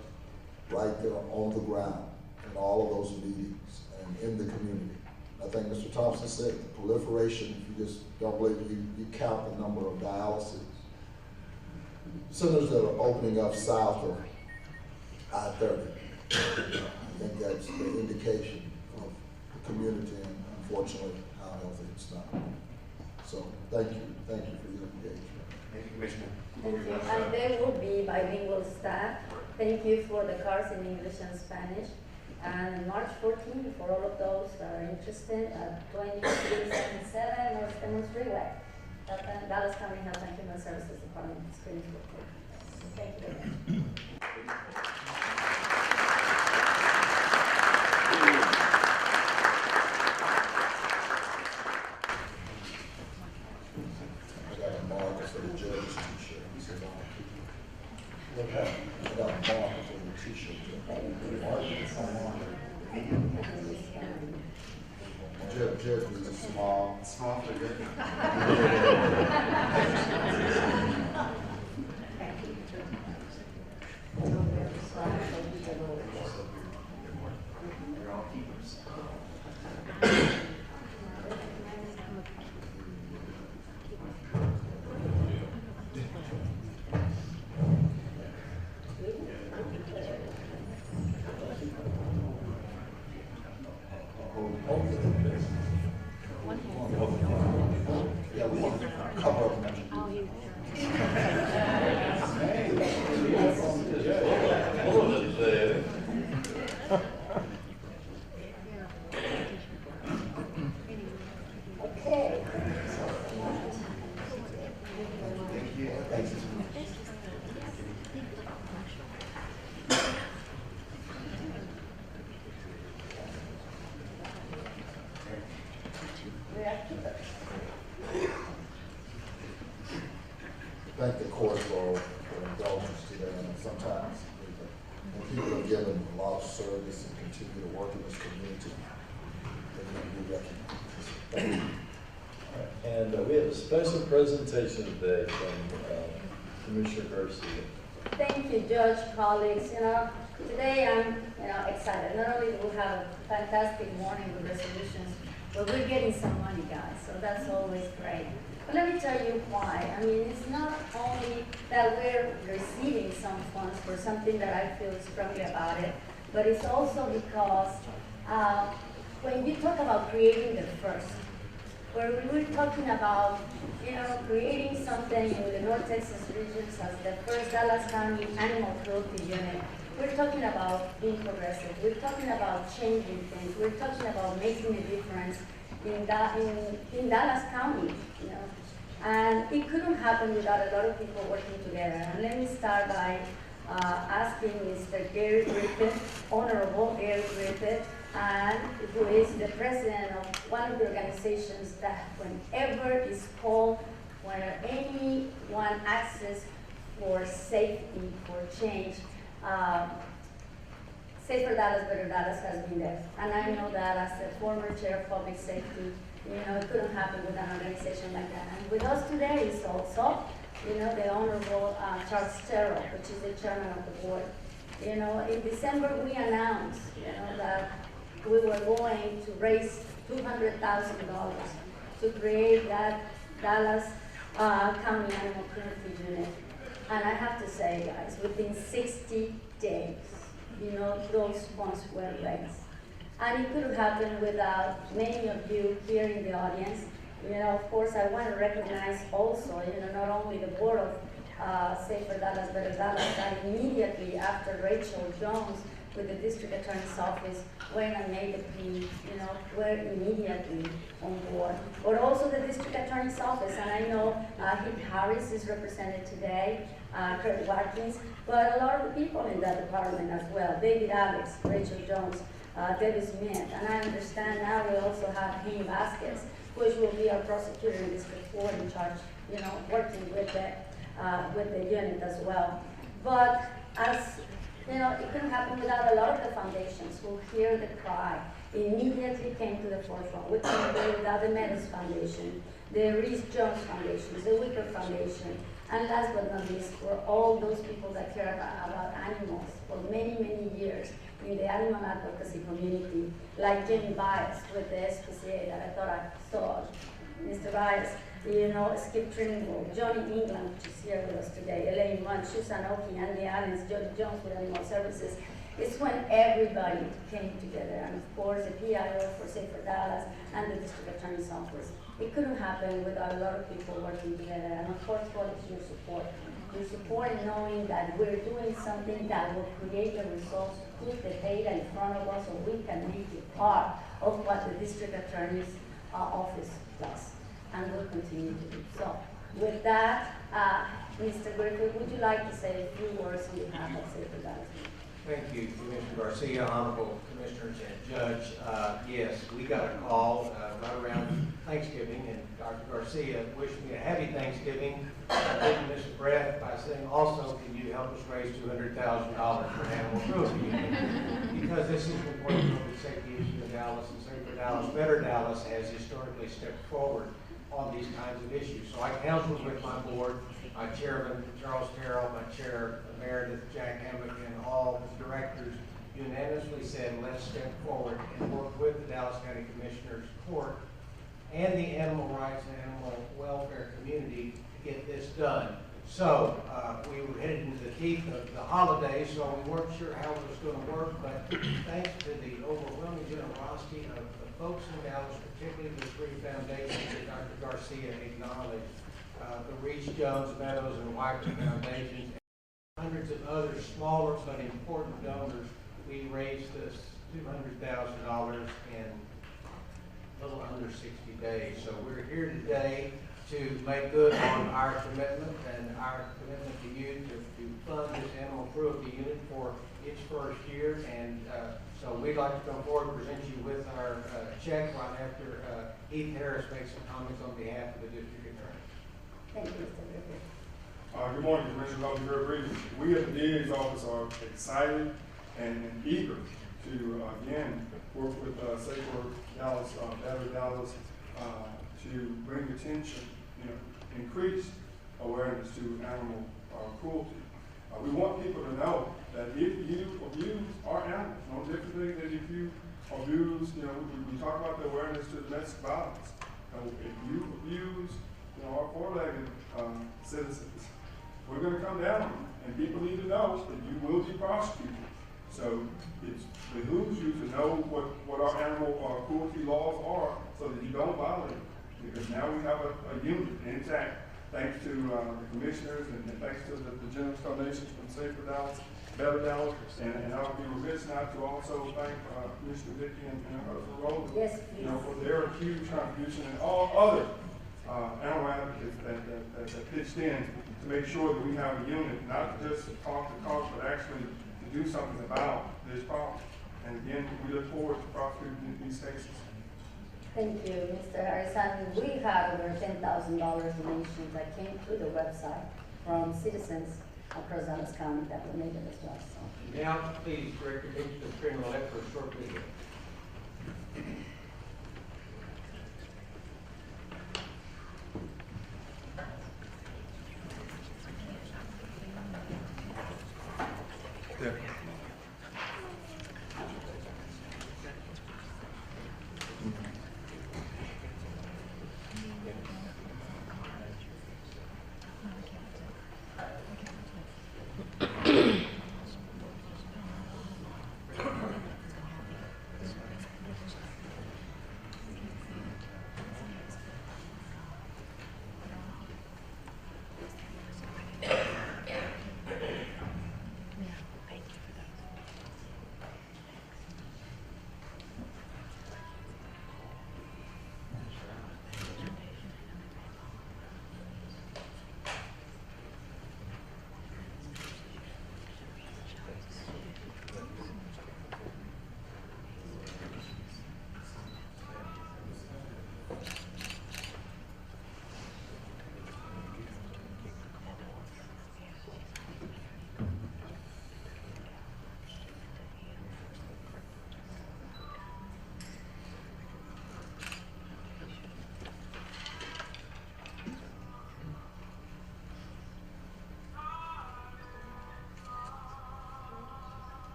Speaker 3: right there on the ground in all of those meetings and in the community. I think Mr. Thompson said the proliferation, if you just don't believe it, you count the number of dialysis centers that are opening up south of I-30. I think that's the indication of the community and unfortunately how healthy it's not. So thank you for your engagement.
Speaker 15: Thank you, Commissioner.
Speaker 2: Thank you. And there will be bilingual staff. Thank you for the cards in English and Spanish. And March 14th, for all of those that are interested, at 2377 North Stemmons Freeway, Dallas County Health and Human Services Department. Springfield. Thank you very much.
Speaker 3: I got a marker for the judge's t-shirt.
Speaker 1: What happened?
Speaker 3: I got a marker for the t-shirt. Judge was a small
Speaker 15: for good. You're all keepers.
Speaker 3: Yeah, we want to cover up.
Speaker 2: Okay.
Speaker 3: Thanks. Thank the court for indulgence today, and sometimes when people are given a lot of service and continue to work in this community, they need to be recognized. Thank you.
Speaker 1: And we have a special presentation today from Commissioner Garcia.
Speaker 2: Thank you, Judge, colleagues. Today I'm, excited. Not only do we have a fantastic morning with resolutions, but we're getting some money, guys. So that's always great. But let me tell you why. I mean, it's not only that we're receiving some funds for something that I feel strongly about it, but it's also because when you talk about creating the first, where we were talking about, creating something in the North Texas regions as the first Dallas County Animal Cruelty Unit, we're talking about being progressive. We're talking about changing things. We're talking about making a difference in Dallas County, And it couldn't happen without a lot of people working together. And let me start by asking Mr. Gary Griffith, Honorable Gary Griffith, and who is the president of one of the organizations that whenever it's called, when anyone asks for safety, for change, Safer Dallas, Better Dallas has been there. And I know that as the former chair of public safety, it couldn't happen with an organization like that. And with us today is also, the Honorable Charles Terrell, which is the chairman of the board. In December we announced, that we were going to raise $200,000 to create that Dallas County Animal Cruelty Unit. And I have to say, guys, within 60 days, those funds were raised. And it could have happened without many of you here in the audience. Of course, I want to recognize also, not only the board of Safer Dallas, Better Dallas, that immediately after Rachel Jones with the district attorney's office went and made the plea, were immediately on board. But also the district attorney's office, and I know Heath Harris is represented today, Kurt Watkins, but a lot of the people in that department as well, David Alex, Rachel Jones, Debbie Smith, and I understand now we also have Haim Vasquez, which will be our prosecutor in District 4 in charge, working with the with the unit as well. But as you know, it couldn't happen without a lot of the foundations who hear the cry, immediately came to the forefront. We couldn't do it without the Meadows Foundation, the Reese Jones Foundation, the Wicker Foundation, and last but not least, for all those people that care about animals for many, many years in the animal advocacy community, like Jimmy Bias with the SPCA that I thought I saw, Mr. Bias, you know, Skip Trimble, Johnny England, which is here with us today, Elaine Munch, Susan Oki, Andy Adams, Jody Jones with Animal Services. It's when everybody came together, and of course the PIO for Safer Dallas and the District Attorney's Office. It couldn't happen without a lot of people working together, and of course, what is your support? Your support in knowing that we're doing something that will create the results, put the data in front of us, so we can make it part of what the District Attorney's Office does, and will continue to do so. With that, Mr. Griffith, would you like to say a few words on behalf of Safer Dallas?
Speaker 16: Thank you, Commissioner Garcia, Honorable Commissioners and Judge. Yes, we got a call right around Thanksgiving, and Dr. Garcia wished me a happy Thanksgiving. I didn't miss a breath by saying, also, can you help us raise $200,000 for an animal cruelty unit? Because this is an important public safety issue in Dallas, and Safer Dallas, Better Dallas has historically stepped forward on these kinds of issues. So I counseled with my board, my chairman, Charles Terrell, my chair, Meredith, Jack Hammock, and all the directors unanimously said, let's step forward and work with the Dallas County Commissioners Court and the animal rights and animal welfare community to get this done. So we were headed into the teeth of the holidays, so we weren't sure how it was going to work, but thanks to the overwhelming generosity of the folks in Dallas, particularly the three foundations that Dr. Garcia acknowledged, the Reese Jones, Meadows, and Wiker Foundations, and hundreds of other smaller but important donors, we raised this $200,000 in a little under 60 days. So we're here today to make good on our commitment and our commitment to you to fund this animal cruelty unit for its first year. And so we'd like to come forward and present you with our check right after Heath Harris makes some comments on behalf of the district attorney.
Speaker 2: Thank you, Mr. Griffith.
Speaker 17: Good morning, Commissioners. I'll be very brief. We at the DA's office are excited and eager to again work with Safer Dallas, Better Dallas, to bring attention, increased awareness to animal cruelty. We want people to know that if you abuse our animals, no differently than if you abuse, we talk about the awareness to domestic violence. If you abuse, our four-legged citizens, we're going to come down on you, and people need to know that you will be prosecuted. So it behooves you to know what our animal cruelty laws are so that you don't violate them. Because now we have a unit intact, thanks to the commissioners and thanks to the generous donations from Safer Dallas, Better Dallas, and I'll be remiss not to also thank Commissioner Dickey and her role,
Speaker 2: yes, please.
Speaker 17: For their huge contribution and all other animal advocates that pitched in to make sure that we have a unit, not just to talk the talk, but actually to do something about this problem. And again, we look forward to prosecuting these cases.
Speaker 2: Thank you, Mr. Harrison. We had over $10,000 donations that came through the website from citizens across Dallas County that donated as well. So.
Speaker 16: Now, please, Director Hitchens, Criminal Left for a short video.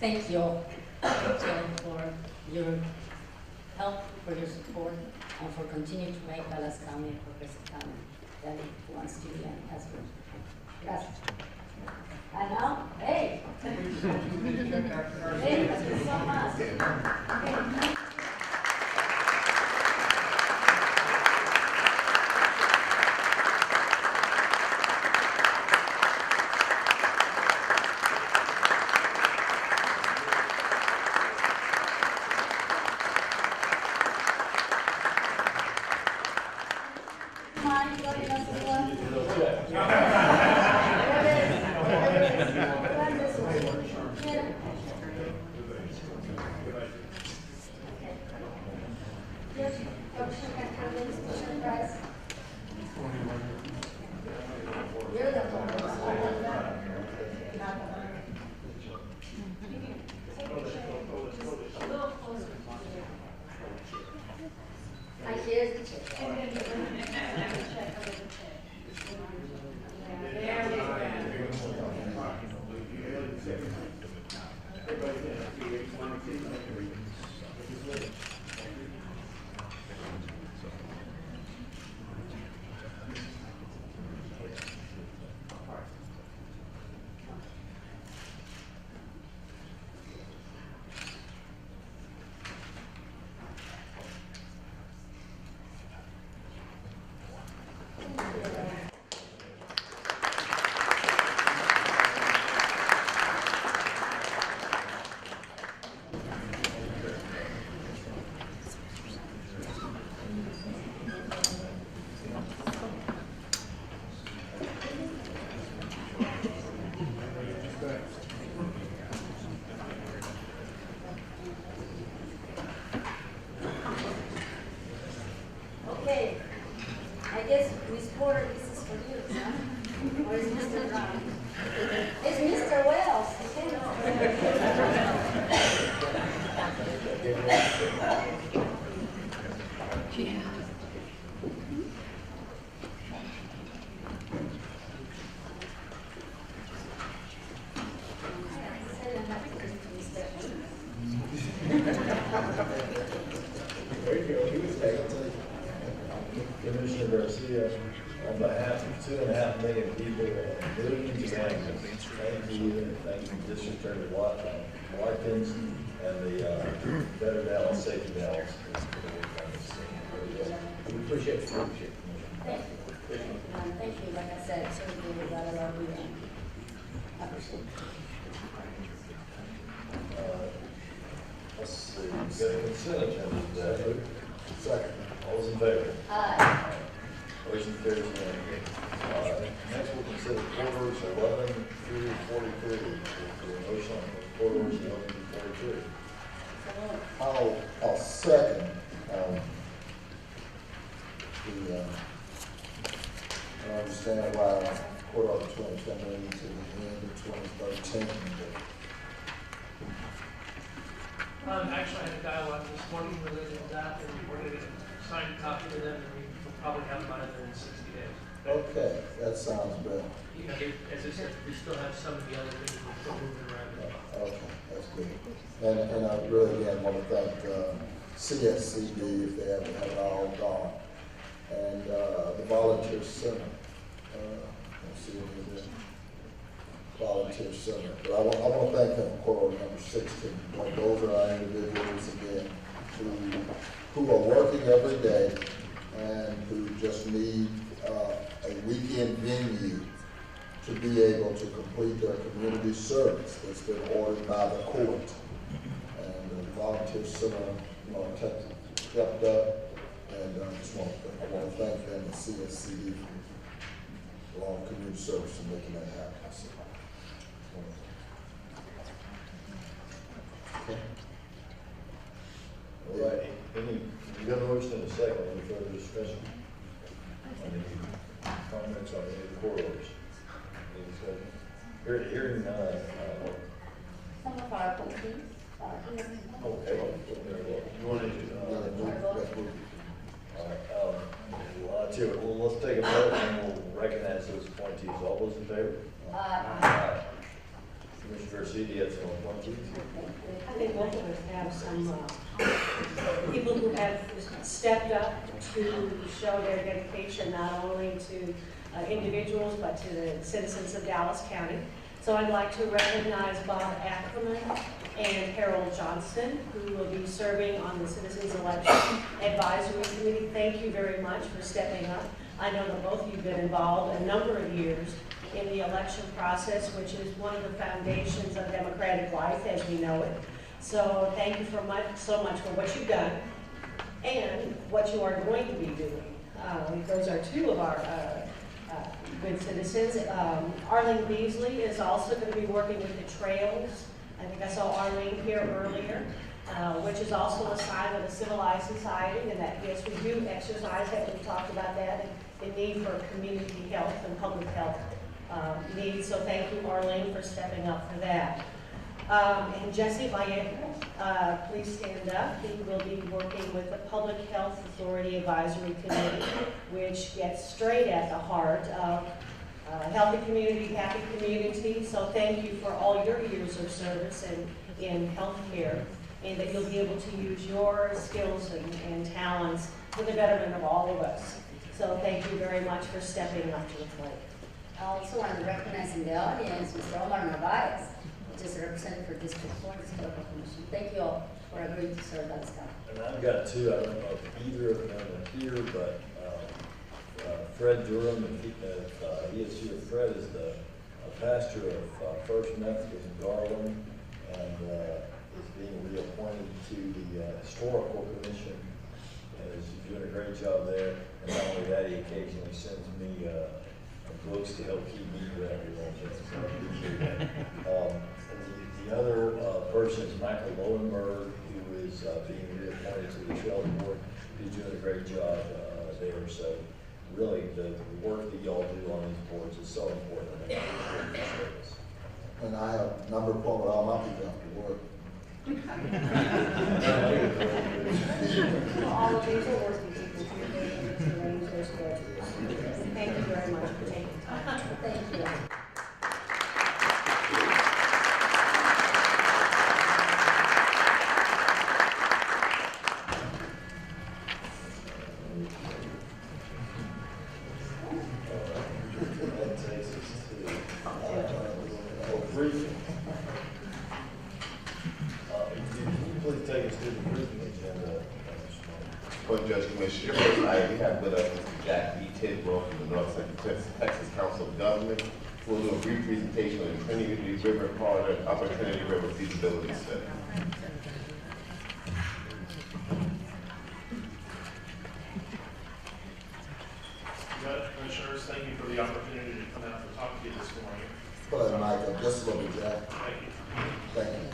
Speaker 2: thank you all for your help, for your support, and for continuing to make Dallas County a progressive county that it wants to be and has been. Gracias. And now, hey. Hey, thank you so much. Okay. Okay, I guess Miss Porter, this is for you, huh? Or is Mr. Brown? It's Mr. Wells, okay?
Speaker 1: Commissioner Garcia, on behalf of 2.5 million people, millions of animals, thank you, District Attorney Watkins, and the Better Dallas, Safety Dallas.
Speaker 4: We appreciate it.
Speaker 2: Thank you. Thank you, like I said, certainly we got a lot of appreciate it.
Speaker 1: Let's see, we got a consent agenda today. Second. All those in favor?
Speaker 2: Aye.
Speaker 1: Motion carries unanimously. Next we'll consider court orders 11 through 43. For a motion on court orders 11 through 43.
Speaker 3: I'll second, I understand why Court Order 2010 went into the end of 2013.
Speaker 18: Actually, I had a dialogue this morning related to that, and we're going to sign a copy to them, and we'll probably have them out of there in 60 days.
Speaker 3: Okay, that sounds better.
Speaker 18: You know, as I said, we still have some of the other things we're still moving around.
Speaker 3: Okay, that's good. And I really again want to thank CSCD, if they haven't had it all gone, and the Volunteer Center. Let's see what it is. Volunteer Center. But I want to thank them for Court Order number 16. But those are our individuals again who are working every day and who just need a weekend venue to be able to complete their community service that's been ordered by the court. And the Volunteer Center, stepped up, and I want to thank them, the CSCD, for a lot of community service and making that happen. So, okay.
Speaker 1: All right, you got a motion in a second, any further discussion? Any comments on any of the court orders? Any discussion? Hearing none.
Speaker 2: Some of our appointees are here.
Speaker 1: Okay, you want to, well, let's take a vote and we'll recognize those appointees. All those in favor?
Speaker 2: Aye.
Speaker 1: Commissioner Garcia, do you have some appointees?
Speaker 8: I think both of us have some people who have stepped up to show their dedication not only to individuals but to the citizens of Dallas County. So I'd like to recognize Bob Ackerman and Harold Johnston, who will be serving on the Citizens Election Advisory Committee. Thank you very much for stepping up. I know that both of you have been involved a number of years in the election process, which is one of the foundations of democratic life as we know it. So thank you so much for what you've done and what you are going to be doing. Those are two of our good citizens. Arlene Beasley is also going to be working with the trails. I think I saw Arlene here earlier, which is also a sign of a civilized society, and that, yes, we do exercise that. We talked about that, and the need for community health and public health needs. So thank you, Arlene, for stepping up for that. And Jesse Vallejo, please stand up. He will be working with the Public Health Authority Advisory Committee, which gets straight at the heart of healthy community, happy community. So thank you for all your years of service in healthcare, and that you'll be able to use your skills and talents for the betterment of all of us. So thank you very much for stepping up to the plate.
Speaker 2: I also want to recognize in the audience Mr. Omar Narvaez, which is represented for District 4 Historical Commission. Thank you all for agreeing to serve Dallas County.
Speaker 1: And I've got two, I don't know if either of them are here, but Fred Durham, if he is here. Fred is the pastor of First Methodist in Garland, and is being reappointed to the Historical Commission, and is doing a great job there. And not only that, he occasionally sends me books to help keep me everyone. The other person is Michael Lowenberg, who is being reappointed to the Trail Board. He's doing a great job there. So really, the work that y'all do on these boards is so important.
Speaker 3: And I have number one with all my people have to work.
Speaker 8: All of these awards we keep contributing to range those goals. Thank you very much for taking time.
Speaker 2: Thank you.
Speaker 1: That takes us to briefing. Can you please take us to the briefing agenda?
Speaker 19: Court Judge Commissioner, your first item, we have with us Mr. Jack B. Tidwell from the North Central Texas Council of Government, who will do a brief presentation on the Trinity River Corridor, Upper Trinity River feasibility study.
Speaker 20: Judge, Commissioners, thank you for the opportunity to come out and talk to you this morning.
Speaker 3: Put that mic up just a little bit, Jack.
Speaker 20: Thank you.
Speaker 3: Thank you.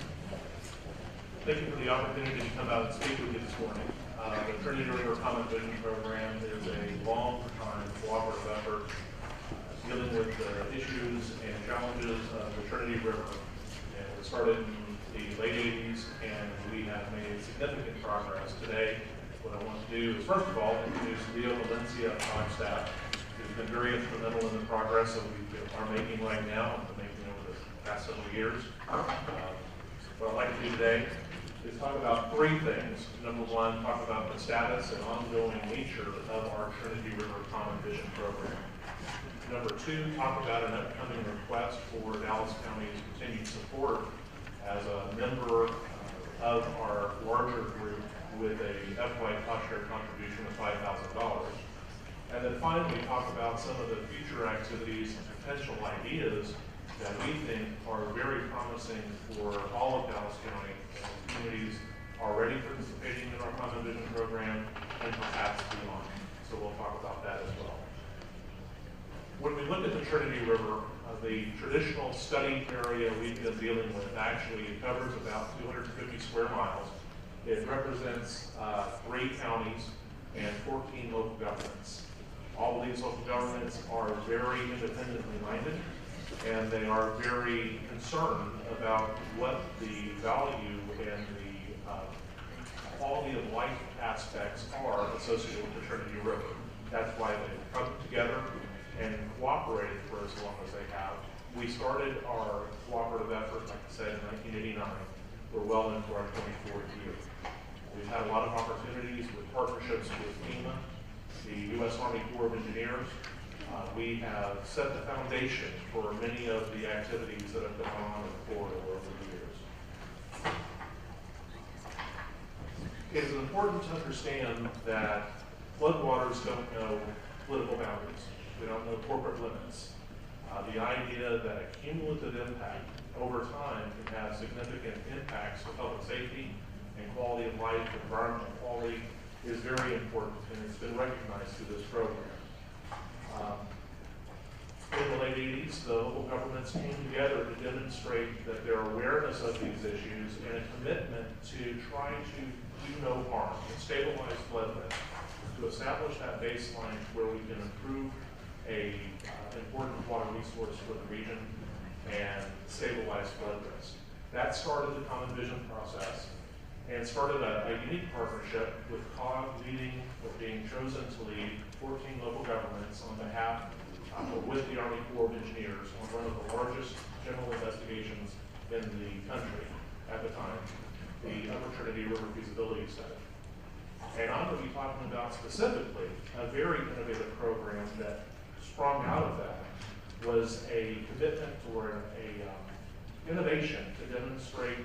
Speaker 20: Thank you for the opportunity to come out and speak with you this morning. The Trinity River Common Vision Program is a long-time cooperative effort dealing with the issues and challenges of the Trinity River. And it started in the late 80s, and we have made significant progress. Today, what I want to do is, first of all, introduce Leo Valencia on staff, who's been very instrumental in the progress that we are making right now and been making over the past several years. What I'd like to do today is talk about three things. Number one, talk about the status and ongoing nature of our Trinity River Common Vision Program. Number two, talk about an upcoming request for Dallas County's continued support as a member of our larger group with a FY cost share contribution of $5,000. And then finally, talk about some of the future activities and potential ideas that we think are very promising for all of Dallas County and communities already participating in our Common Vision Program and perhaps beyond. So we'll talk about that as well. When we look at the Trinity River, the traditional study area we've been dealing with actually covers about 250 square miles. It represents 3 counties and 14 local governments. All of these local governments are very independently minded, and they are very concerned about what the value and the quality of life aspects are associated with the Trinity River. That's why they've come together and cooperated for as long as they have We started our cooperative effort, like I said, in 1989. We're well into our 24th year. We've had a lot of opportunities with partnerships with FEMA, the U.S. Army Corps of Engineers. We have set the foundation for many of the activities that have gone on in the corridor over the years. It is important to understand that floodwaters don't know political boundaries. They don't know corporate limits. The idea that a cumulative impact over time can have significant impacts to public safety and quality of life, environmental quality, is very important, and it's been recognized through this program. In the late 80s, the local governments came together to demonstrate that their awareness of these issues and a commitment to try to do no harm and stabilize flood risk, to establish that baseline where we can improve a important water resource for the region and stabilize flood risk. That started the Common Vision process and started a unique partnership with COG leading, or being chosen to lead 14 local governments on behalf with the Army Corps of Engineers on one of the largest general investigations in the country at the time, the Upper Trinity River Feasibility Study. And I'm going to be talking about specifically a very innovative program that sprung out of that was a commitment toward innovation to demonstrate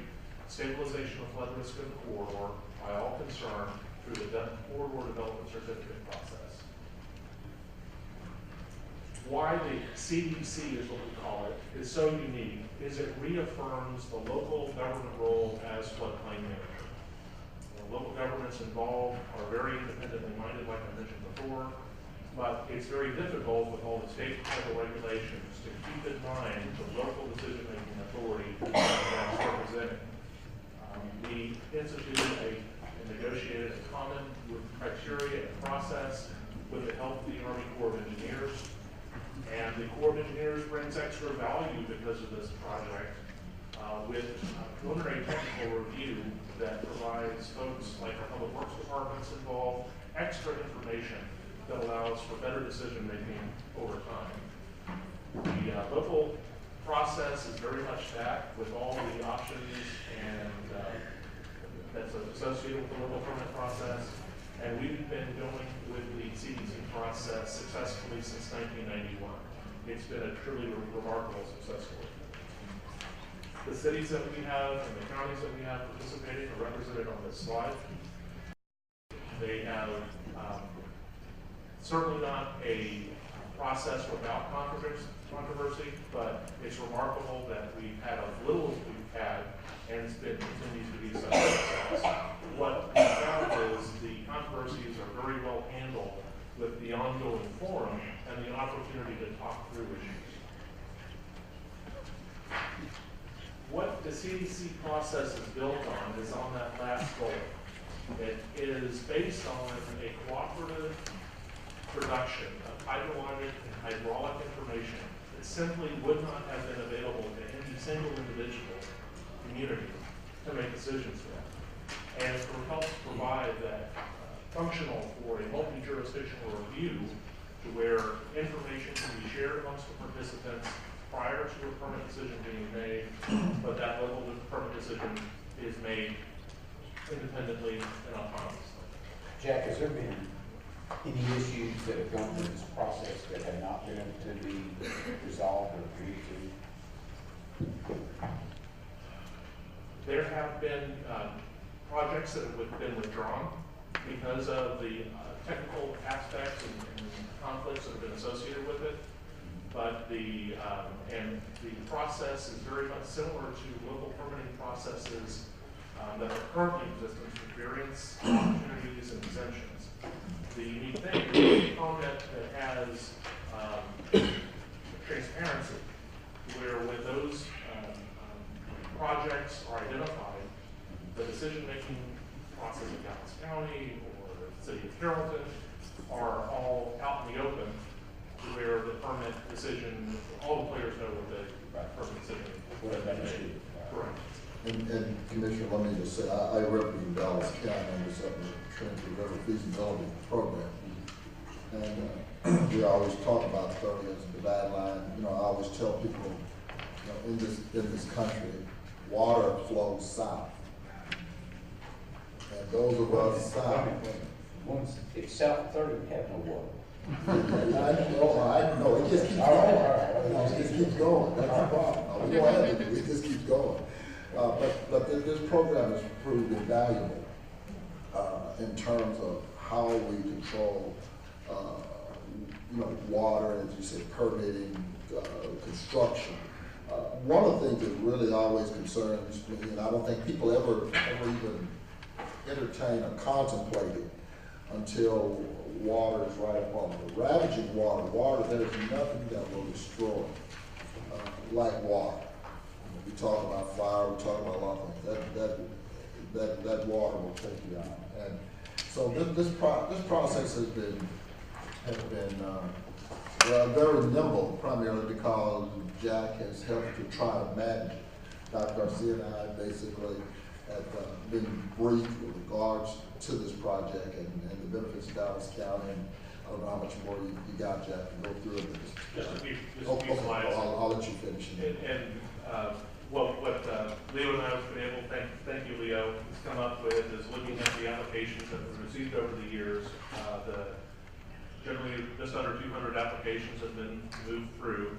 Speaker 20: stabilization of flood risk in the corridor by all concerned through the corridor development certificate process. Why the CDC is what we call it is so unique is it reaffirms the local government role as floodplain manager. The local governments involved are very independently minded, like I mentioned before, but it's very difficult with all the state and federal regulations to keep in mind the local decision-making authority that's represented. We instituted and negotiated a common criteria and process with the help of the Army Corps of Engineers. And the Corps of Engineers brings extra value because of this project with preliminary technical review that provides folks like our public works departments involved extra information that allows for better decision making over time. The local process is very much that, with all the options and that's associated with the local permit process. And we've been going with the CDC process successfully since 1991. It's been a truly remarkable success story. The cities that we have and the counties that we have participating are represented on this slide. They have certainly not a process without controversy, but it's remarkable that we've had as little as we've had, and it's been continues to be such a success. What we found is the controversies are very well handled with the ongoing forum and the opportunity to talk through issues. What the CDC process is built on is on that last goal. It is based on a cooperative production of hydrologic and hydraulic information that simply would not have been available to any single individual community to make decisions with. And it helps provide that functional for a multi-jurisdictional review to where information can be shared amongst the participants prior to a permit decision being made, but that level of permit decision is made independently and autonomously.
Speaker 4: Jack, has there been any issues that have gone through this process that have not been able to be resolved or agreed to?
Speaker 20: There have been projects that have been withdrawn because of the technical aspects and conflicts that have been associated with it. But the process is very much similar to local permitting processes that are currently in existence with variance opportunities and exemptions. The unique thing is a permit that has transparency, where when those projects are identified, the decision-making process of Dallas County or the City of Carrollton are all out in the open, where the permit decision, all the players know what the permit decision is. Correct.
Speaker 3: And Commissioner, let me just say, I represent Dallas County on this Trinity River Feasibility Program. And we always talk about 30 as a divide line. You know, I always tell people in this country, water flows south. And those of us south.
Speaker 4: Once it's south of 30, we have no water.
Speaker 3: I know, it just keeps going. It just keeps going, that's the problem. No, we don't have it, it just keeps going. But this program has proved invaluable in terms of how we control, water, as you said, permitting, construction. One of the things that really always concerns me, and I don't think people ever even entertain or contemplate it until water is right upon them. Ravaging water, there's nothing that will destroy like water. We talk about fire, we talk about a lot of things. That water will take you out. And so this process has been very nimble, primarily because Jack has helped to try to manage it. Dr. Garcia and I basically have been briefed with regards to this project and the benefits of Dallas County. And I don't know how much more you got, Jack, to go through it.
Speaker 20: Just a few slides.
Speaker 3: I'll let you finish.
Speaker 20: What Leo and I have been able, thank you, Leo, has come up with is looking at the applications that we've received over the years. Generally, just under 200 applications have been moved through.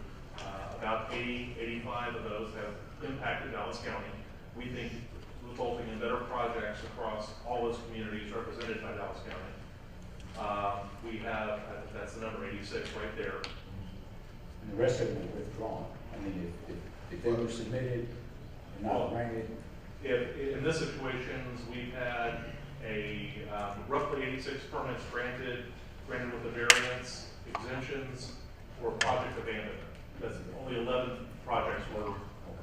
Speaker 20: About 85 of those have impacted Dallas County. We think resulting in better projects across all those communities represented by Dallas County. We have, I think that's the number 86 right there.
Speaker 4: And the rest of them were withdrawn. I mean, if they were submitted and not granted.
Speaker 20: In this situation, we've had roughly 86 permits granted with the variance, exemptions, or project abandonment. That's only 11 projects were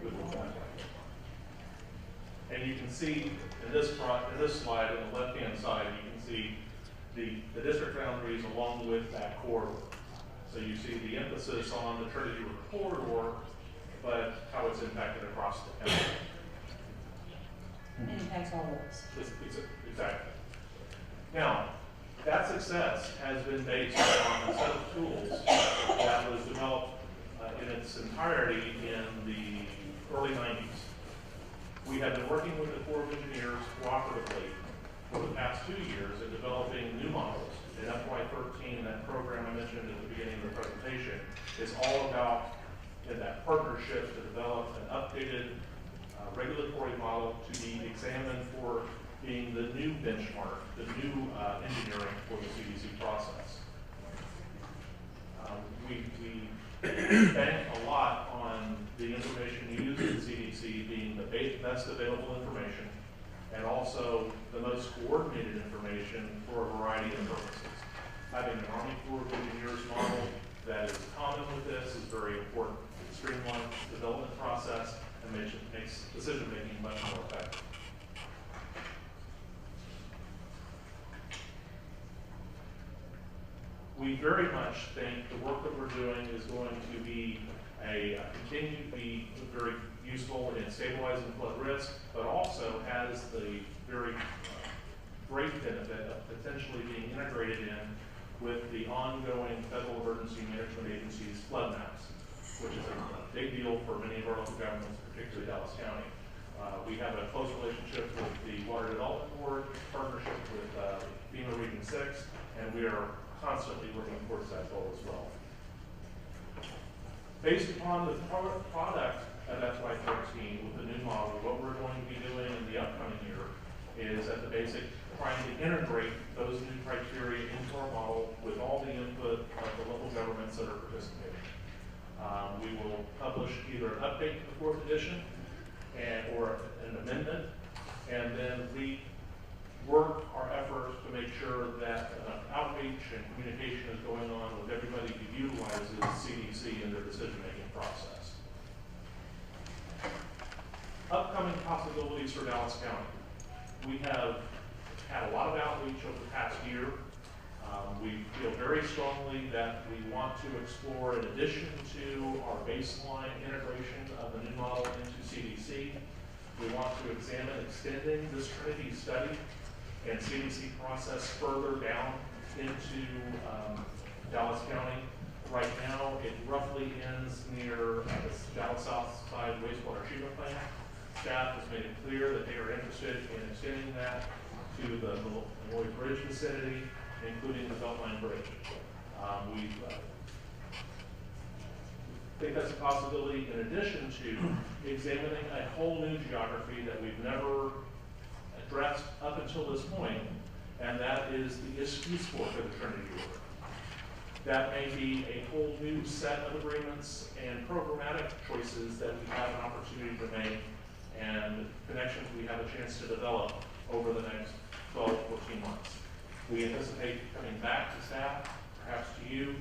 Speaker 20: withdrawn. And you can see in this slide on the left-hand side, you can see the district boundaries along with that corridor. So you see the emphasis on the Trinity River corridor, but how it's impacted across the county.
Speaker 7: It impacts all of us.
Speaker 20: Exactly. Now, that success has been based on a set of tools that was developed in its entirety in the early 90s. We have been working with the Corps of Engineers cooperatively for the past 2 years in developing new models. In FY13, that program I mentioned at the beginning of the presentation is all about that partnership to develop an updated regulatory model to be examined for being the new benchmark, the new engineering for the CDC process. We bank a lot on the information used in CDC being the best available information and also the most coordinated information for a variety of purposes. Having an Army Corps of Engineers model that is common with this is very important. It streamlines the development process and makes decision-making much more effective. We very much think the work that we're doing is going to be continue to be very useful in stabilizing flood risk, but also has the very great benefit of potentially being integrated in with the ongoing Federal Emergency Management Agency's flood maps, which is a big deal for many of our local governments, particularly Dallas County. We have a close relationship with the Water Development Board, partnership with FEMA Region 6, and we are constantly working towards that goal as well. Based upon the product of FY13 with the new model, what we're going to be doing in the upcoming year is at the basic trying to integrate those new criteria into our model with all the input of the local governments that are participating. We will publish either an update to the 4th edition or an amendment, and then work our efforts to make sure that outreach and communication is going on with everybody who utilizes CDC in their decision-making process. Upcoming possibilities for Dallas County. We have had a lot of outreach over the past year. We feel very strongly that we want to explore, in addition to our baseline integration of the new model into CDC, we want to examine extending this Trinity study and CDC process further down into Dallas County. right now. It roughly ends near the Dallas South Side wastewater treatment plant. Staff has made it clear that they are interested in extending that to the Lloyd Bridge vicinity, including the Beltline Bridge. We think that's a possibility in addition to examining a whole new geography that we've never addressed up until this point, and that is the East Fork of the Trinity River. That may be a whole new set of agreements and programmatic choices that we have an opportunity to make and connections we have a chance to develop over the next 12, 14 months. We anticipate coming back to staff, perhaps to you,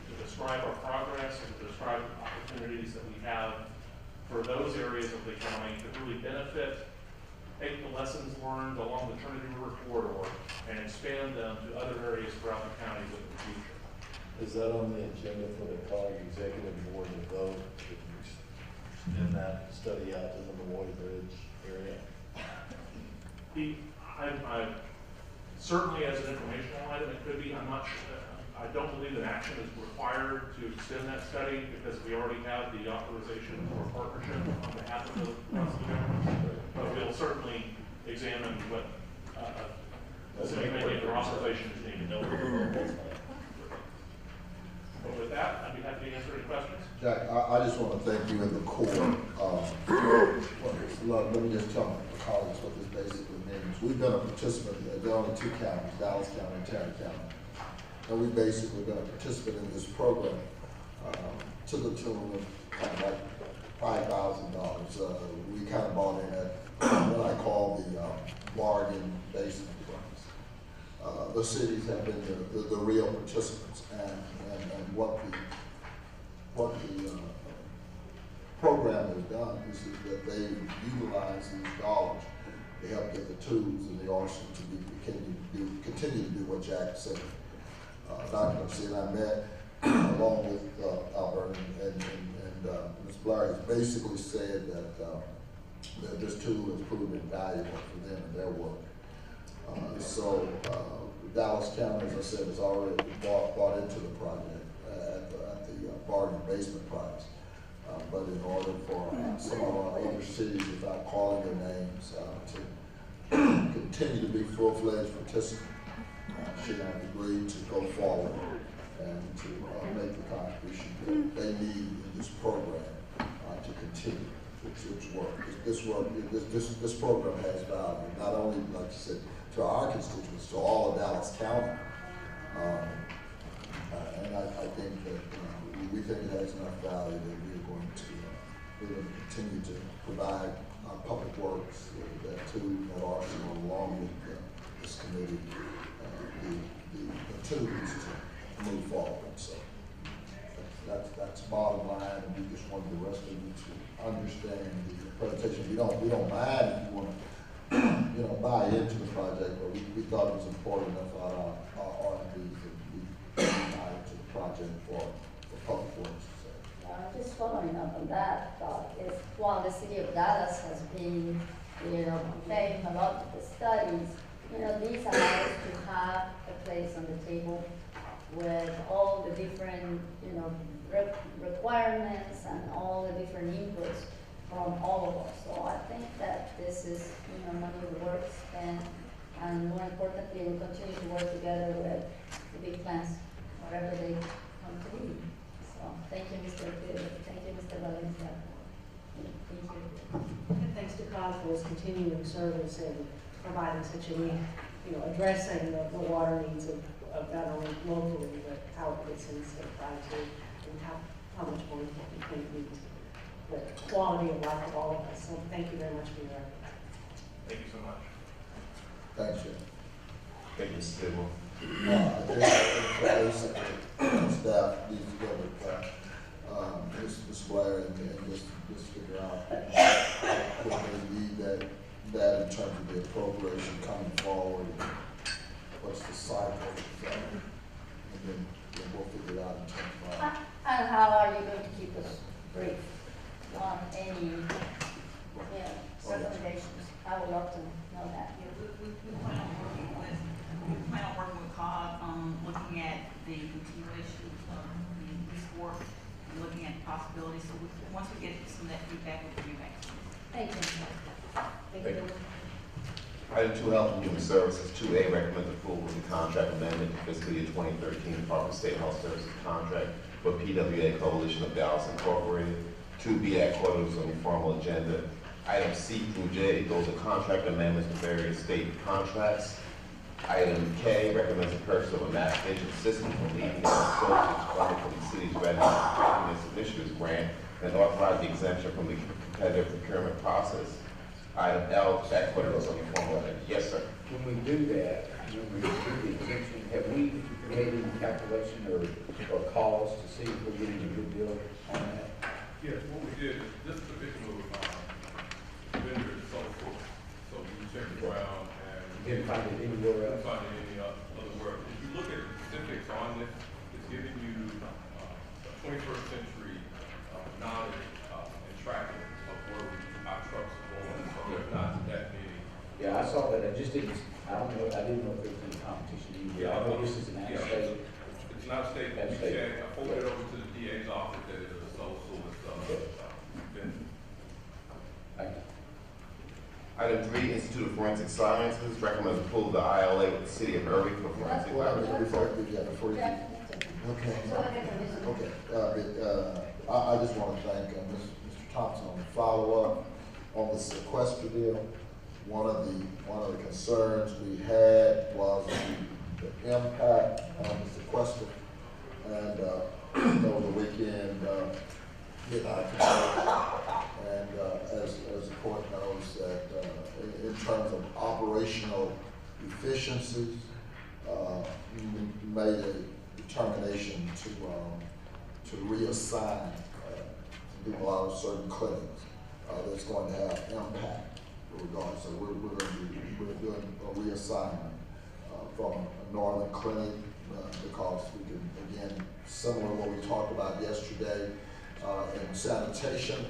Speaker 20: to describe our progress and to describe opportunities that we have for those areas of the county to really benefit, take the lessons learned along the Trinity River corridor and expand them to other areas throughout the county in the future.
Speaker 1: Is that on the agenda for the COG executive board to vote to extend that study out to the Lloyd Bridge area?
Speaker 20: I certainly as an informational item, it could be. I'm not sure. I don't believe that action is required to extend that study because we already have the authorization for a partnership on behalf of the council government. But we'll certainly examine what maybe their authorization is needed. But with that, I'd be happy to answer any questions.
Speaker 3: Jack, I just want to thank you and the Corps. Let me just tell my colleagues what this basically means. We've been a participant, there are only two counties, Dallas County and Tarrant County. And we've basically been a participant in this program to the tune of kind of like $5,000. We kind of bought in at what I call the bargain basement price. The cities have been the real participants, and what the program has done is that they've utilized these dollars to help get the tools and the arsenal to continue to do what Jack said. Dr. Garcia and I met along with Albert and Ms. Blair has basically said that this tool has proven invaluable for them and their work. So Dallas County, as I said, has already bought into the project at the bargain basement price. But in order for some of our other cities, without calling their names, to continue to be full-fledged participants, should have agreed to go forward and to make the contribution that they need in this program to continue its work. This program has value, not only, like you said, to our constituents, to all of Dallas County. And I think that we think it has enough value that we're going to continue to provide public works that arsenal along with this committee the tools to move forward. So that's bottom line, and we just want the rest of you to understand the presentation. We don't mind if you want to buy into the project, but we thought it was important enough on our R&D that we buy into the project for public works.
Speaker 2: Just following up on that thought is, while the city of Dallas has been, paying a lot of the studies, these allow us to have a place on the table with all the different, requirements and all the different inputs from all of us. So I think that this is, money well spent, and more importantly, we continue to work together with the big plans, whatever they come to be. So thank you, Mr. Good. Thank you, Mr. Valencia. Thank you.
Speaker 8: And thanks to COG for its continuing service and providing such a need, addressing the water needs of not only locally, but how it gets into society and how much more we can meet the quality of life of all of us. So thank you very much for your efforts.
Speaker 20: Thank you so much.
Speaker 3: Thanks, Jim.
Speaker 19: Thank you, Mr. Tidwell. Staff needs to go with
Speaker 3: Ms. Blair and just figure out what they need that in terms of the appropriation coming forward, and what's the cycle, and then we'll figure it out in terms of.
Speaker 2: And how are you going to keep us brief on any, recommendations? I would love to know that.
Speaker 21: We plan on working with COG on looking at the continuation of the
Speaker 2: Thank you.
Speaker 19: Thank you. Item 2, Health and Human Services. 2A, recommends approval of the contract amendment to fiscal year 2013 Department of State Health Services contract for PWA Coalition of Dallas Incorporated. 2B, act quarters on the formal agenda. Item C through J, those are contract amendments to various state contracts. Item K, recommends the purchase of a mass station system from Leading and Associates funded from the city's Readiness Effectiveness Initiatives grant and authorize the exemption from the competitive procurement process. Item L, act quarters on the formal agenda. Yes, sir.
Speaker 4: When we do that, when we do the exemption, have we made any calculation or calls to see if we're getting a good deal on that?
Speaker 14: Yes, what we did is this particular vendor is so full. So we checked around and
Speaker 4: Didn't find it anywhere else?
Speaker 14: Didn't find it any other word. If you look at the specifics on this, it's giving you a 21st century knowledge and tracking of where our trucks are going. So there's not that many.
Speaker 4: Yeah, I saw that. I just didn't, I didn't know if there was any competition either. I know this is an out-of-state.
Speaker 14: It's not state. We checked. I forwarded it over to the DA's office that it is a sole source vendor.
Speaker 4: Thank you.
Speaker 19: Item 3, Institute of Forensic Sciences recommends approval of the ILA with the City of Irving for forensic laboratory.
Speaker 3: I just want to thank Mr. Thompson on the follow-up on the sequester deal. One of the concerns we had was the impact on the sequester, and over the weekend, and as the court knows, that in terms of operational efficiencies, made a determination to reassign people out of certain clinics that's going to have impact regardless. So we're doing a reassignment from a northern clinic because we can, again, similar to what we talked about yesterday in sanitation,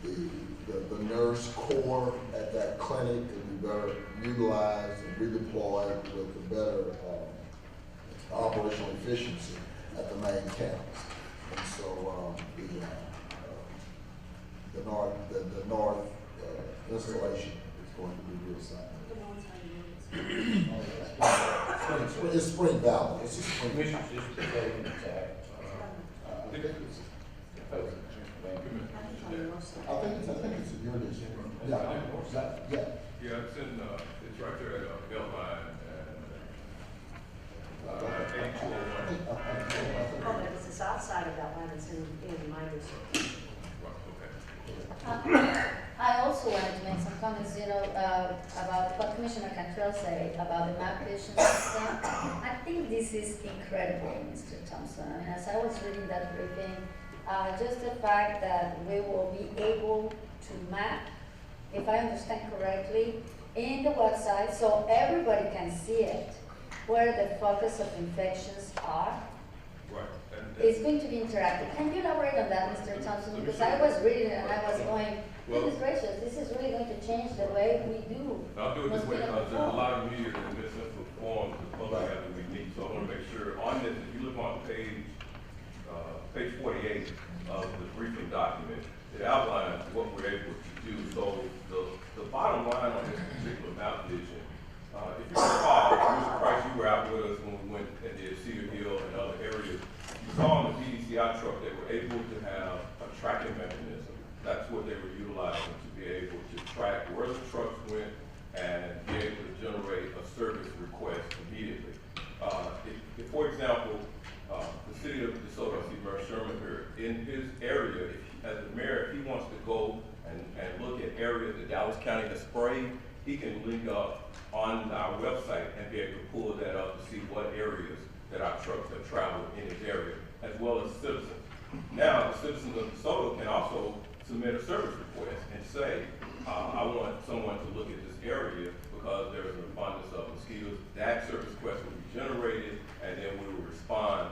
Speaker 3: the nurse corps at that clinic can be better utilized and redeployed with the better operational efficiency at the main campus. And so the north installation is going to be reassigned. It's Spring Valley. It's just Spring Valley. I think it's in your district. Yeah.
Speaker 14: Yeah, it's right there at Beltline and 8201.
Speaker 8: Oh, it's the south side of that line, it's in my district.
Speaker 2: I also wanted to make some comments, about what Commissioner Cantrell said about the map vision system. I think this is incredible, Mr. Thompson. I mean, as I was reading that briefing, just the fact that we will be able to map, if I understand correctly, in the website, so everybody can see it, where the focus of infections are.
Speaker 14: Right.
Speaker 2: It's going to be interactive. Can you elaborate on that, Mr. Thompson? Because I was reading it and I was going, goodness gracious, this is really going to change the way we do.
Speaker 14: I'll do it this way because there's a lot of media that misinforms the public after we meet. So I want to make sure on this, if you look on page 48 of the briefing document, it outlines what we're able to do. So the bottom line on this particular map vision, if you recall, Mr. Price, you were out with us when we went and did Cedar Hill and other areas. You saw on the BDCI truck they were able to have a tracking mechanism. That's what they were utilizing to be able to track where the trucks went and be able to generate a service request immediately. If for example, the city of DeSoto, I see Mayor Sherman here, in his area, as the mayor, if he wants to go and look at areas that Dallas County has sprayed, he can link up on our website and be able to pull that up to see what areas that our trucks have traveled in his area, as well as citizens. Now, the citizens of DeSoto can also submit a service request and say, I want someone to look at this area because there is an abundance of mosquitoes. That service request will be generated, and then we will respond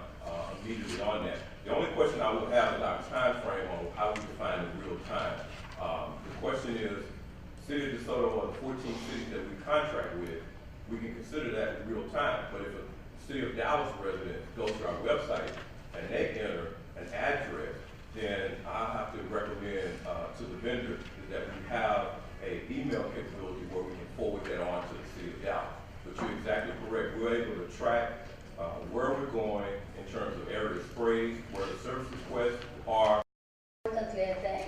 Speaker 14: immediately on that. The only question I will have is our time frame on how we define in real time. The question is, City of DeSoto or the 14 cities that we contract with, we can consider that in real time. But if a City of Dallas resident goes to our website and they enter an address, then I have to recommend to the vendor is that we have a email capability where we can forward that on to the city of Dallas. But you're exactly correct. We're able to track where we're going in terms of area sprays, where the service requests are.
Speaker 2: Importantly, I think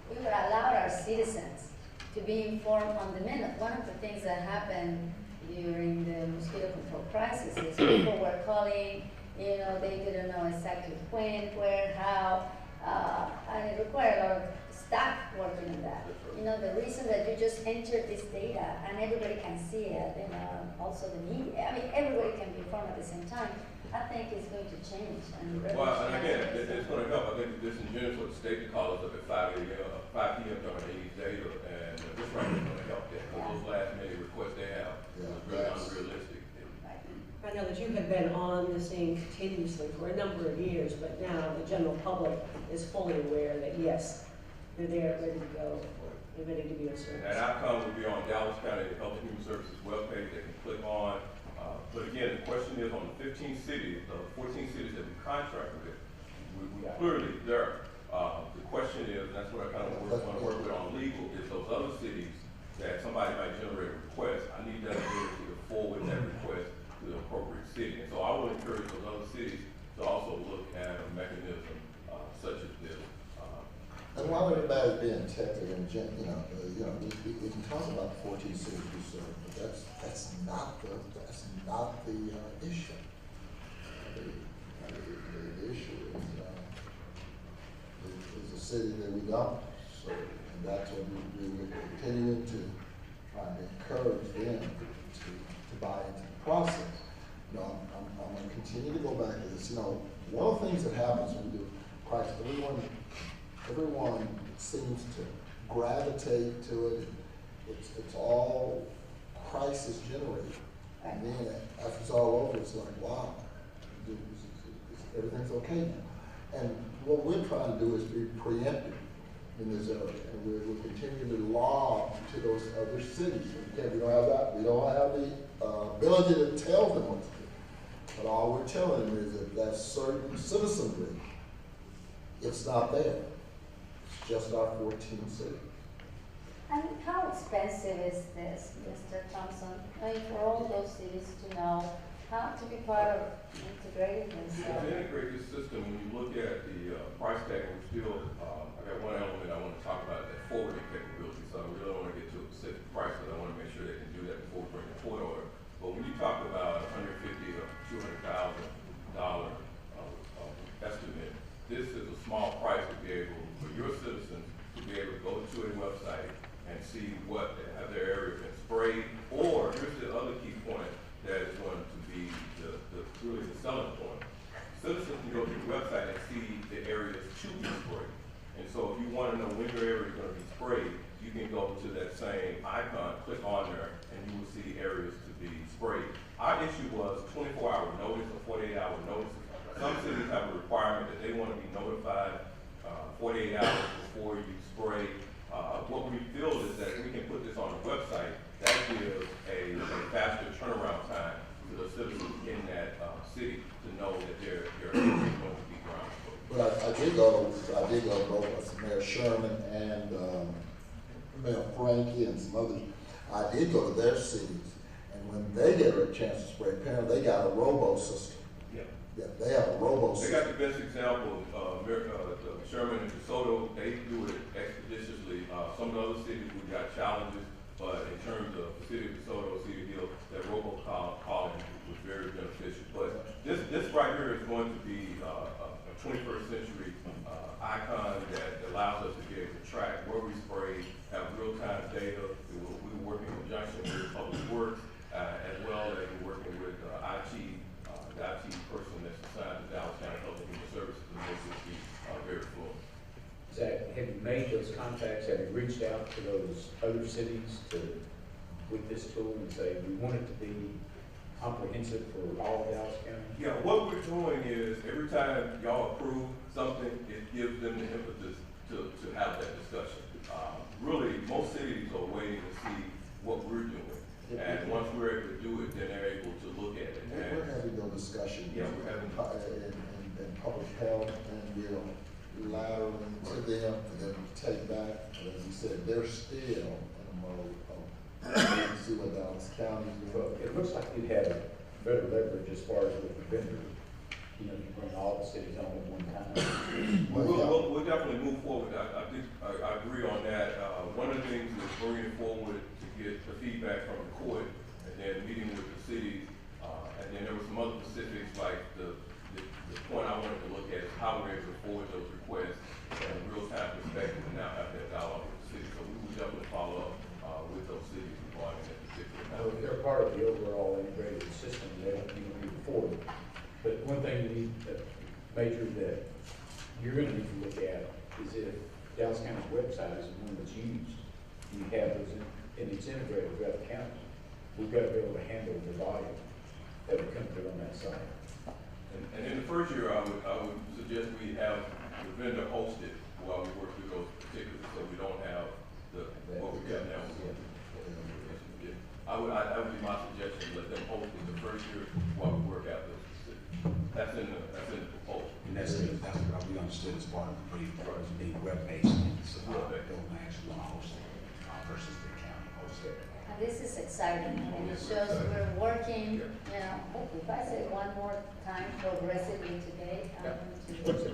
Speaker 2: we would allow our citizens to be informed on the minute. One of the things that happened during the mosquito control crisis is people were calling, you know, they didn't know exactly when, where, how, and it required a lot of staff working on that. You know, the reason that you just enter this data and everybody can see it, and also the media, I mean, everybody can be informed at the same time, I think it's going to change. And
Speaker 14: Well, and again, it's going to help. I think the disingenuous for the state to call us up at 5 p.m. during these data, and this right is going to help that. Because those last minute requests they have is really unrealistic.
Speaker 8: I know that you have been on the scene continuously for a number of years, but now the general public is fully aware that yes, they're there, ready to go, they're ready to be of service.
Speaker 14: And outcome will be on Dallas County Health and Human Services webpage. They can click on. But again, the question is on the 15 cities, the 14 cities that we contract with, we're clearly there. The question is, that's what I kind of want to work with on legal, is those other cities that somebody might generate a request, I need that ability to forward that request to the appropriate city. And so I will encourage those other cities to also look at a mechanism such as this.
Speaker 3: And while everybody's being tepid and we can talk about the 14 cities we serve, but that's not the issue. The issue is the city that we don't serve, and that's what we're continuing to try to encourage them to buy into the process. You know, I'm going to continue to go back to this. You know, one of the things that happens when we do crisis, everyone seems to gravitate to it. It's all crisis generated. And then after it's all over, it's like, wow, everything's okay now. And what we're trying to do is be preemptive in this area. And we're continuing to lob to those other cities. Again, we don't have that. We don't have the ability to tell them what to do. But all we're telling them is that certain citizenry, it's not there. It's just our 14 cities.
Speaker 2: And how expensive is this, Mr. Thompson? I mean, for all those cities to know how to be part of integrating this.
Speaker 14: To integrate this system, when you look at the price tag, we still, I got one element I want to talk about, that forwarding capability. So I really don't want to get to a specific price, but I want to make sure they can do that before we bring the court order. But when you talk about $150,000 or $200,000 estimate, this is a small price to be able, for your citizens, to be able to go to a website and see what have their area been sprayed, or here's the other key point that is going to be really the selling point. Citizens can go to the website and see the areas to be sprayed. And so if you want to know when your area is going to be sprayed, you can go to that same icon, click on there, and you will see areas to be sprayed. Our issue was 24-hour notice or 48-hour notice. Some cities have a requirement that they want to be notified 48 hours before you spray. What we feel is that we can put this on the website. That gives a faster turnaround time to the citizens in that city to know that their area is going to be ground.
Speaker 3: But I did go to both Mayor Sherman and Mayor Frankie and some others. I did go to their cities, and when they get a chance to spray, apparently they got a robo system. Yeah, they have a robo system.
Speaker 14: They got the best example. Sherman and DeSoto, they do it expeditiously. Some of the other cities we got challenges, but in terms of the city of DeSoto, City Hill, that robocalling was very beneficial. But this right here is going to be a 21st century icon that allows us to be able to track where we spray, have real-time data. We were working in conjunction with Public Works, as well as we're working with IT, the IT person that's assigned to Dallas County Health and Human Services to make this be very full.
Speaker 4: Zach, have you made those contacts? Have you reached out to those other cities with this tool and say, we want it to be comprehensive for all of Dallas County?
Speaker 14: Yeah, what we're doing is every time y'all approve something, it gives them the impetus to have that discussion. Really, most cities are waiting to see what we're doing. And once we're able to do it, then they're able to look at it.
Speaker 3: We're having no discussion.
Speaker 14: Yeah, we're having
Speaker 3: in public health, and them, for them to take back, but as you said, they're still in a mode of, waiting to see what Dallas County's
Speaker 4: Well,
Speaker 3: doing.
Speaker 4: it looks like you'd have better leverage as far as with the vendor. You know, you bring all the cities on at one time.
Speaker 14: We'll definitely move forward. I agree on that. One of the things is bringing forward to get the feedback from the court, and then meeting with the cities. And then there were some other specifics, like the point I wanted to look at is how we're able to forward those requests in a real-time perspective and now have that dialogue with the city. So we will definitely follow up with those cities regarding that particular matter.
Speaker 4: They're part of the overall integrated system, they don't need to move forward. But one thing you need, Major, that you're gonna need to look at is if Dallas County's website is the one that's used, you have those and it's integrated throughout the county. We've got to be able to handle the volume that would come through on that site.
Speaker 14: And in the first year, I would suggest we have the vendor host it while we work through those particulars, so we don't have what we got now. That would be my suggestion, let them host it the first year while we work out those specifics. That's in the proposal.
Speaker 21: And that's what we understood as part of the brief, because you need web-based, so they'll actually want to host it versus the county host it.
Speaker 2: And this is exciting, and it shows we're working, you know, if I say one more time progressively today, I'm going to.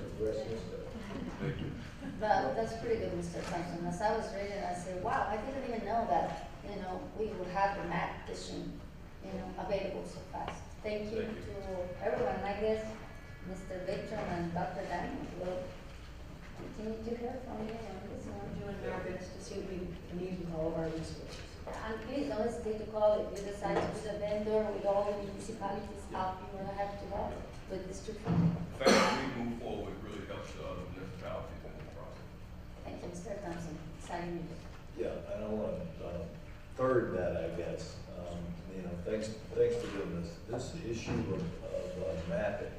Speaker 2: But that's pretty good, Mr. Thompson. As I was reading, I said, wow, I didn't even know that, you know, we would have the map vision, you know, available so fast. Thank you to everyone. I guess Mr. Victor and Dr. Daniel will continue to hear from you on this one.
Speaker 8: Doing our best to see what we can use with all of our resources.
Speaker 2: And please don't hesitate to call if you decide to be the vendor with all the municipalities out, you will have to go with district funding.
Speaker 14: The fact that we move forward really helps the other municipalities in this process.
Speaker 2: Thank you, Mr. Thompson. Signing you.
Speaker 1: Yeah, and I want to third that, I guess. You know, thanks for doing this. This issue of mapping,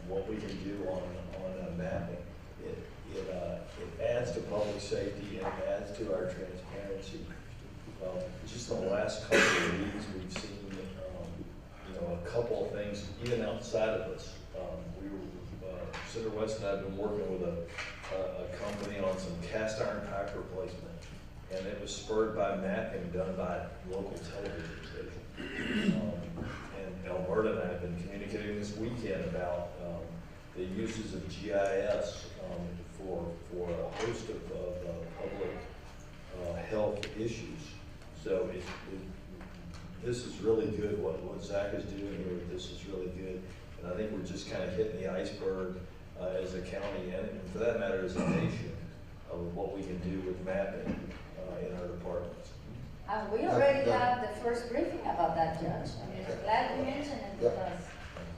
Speaker 1: what we can do on mapping, it adds to public safety and it adds to our transparency. Just in the last couple of weeks, we've seen, you know, a couple of things, even outside of us. Senator West and I have been working with a company on some cast iron pipe replacement, and it was spurred by mapping done by local television station. And Alberta and I have been communicating this weekend about the uses of GIS for a host of public health issues. So this is really good, what Zach is doing here, this is really good. And I think we're just kind of hitting the iceberg as a county, and for that matter, as a nation, of what we can do with mapping in our departments.
Speaker 2: We already have the first briefing about that, Judge. I mean, I'm glad you mentioned it because,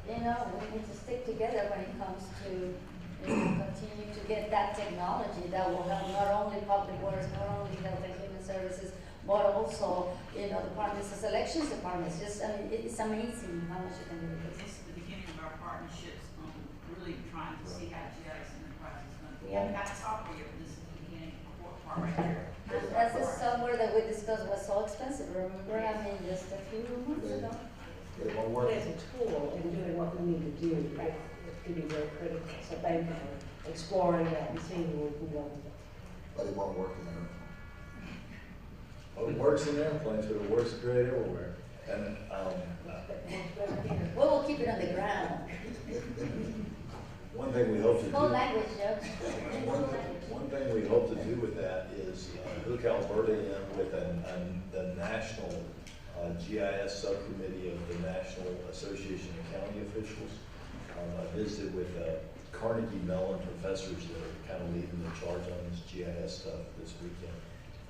Speaker 2: you know, we need to stick together when it comes to, you know, continue to get that technology that will help not only public works, not only health and human services, but also, you know, departments, as elections departments. Just, I mean, it's amazing how much you can do with this.
Speaker 22: This is the beginning of our partnerships on really trying to see how GIS Enterprise is going to. We haven't got software yet, but this is the beginning part right here.
Speaker 2: That's the software that we discussed was so expensive, remember? I mean, just a few months ago.
Speaker 8: But as a tool in doing what we need to do, it could be very critical. So thank you for exploring that and seeing where we can go with it.
Speaker 3: But it won't work in there.
Speaker 1: Well, it works in airplanes, but it works great everywhere. And
Speaker 2: We will keep it on the ground.
Speaker 1: one thing we hope to do.
Speaker 2: Full language, Judge.
Speaker 1: One thing we hope to do with that is hook Alberta in with the national GIS subcommittee of the National Association of County Officials. I visited with Carnegie Mellon professors that are kind of leading the charge on this GIS stuff this weekend.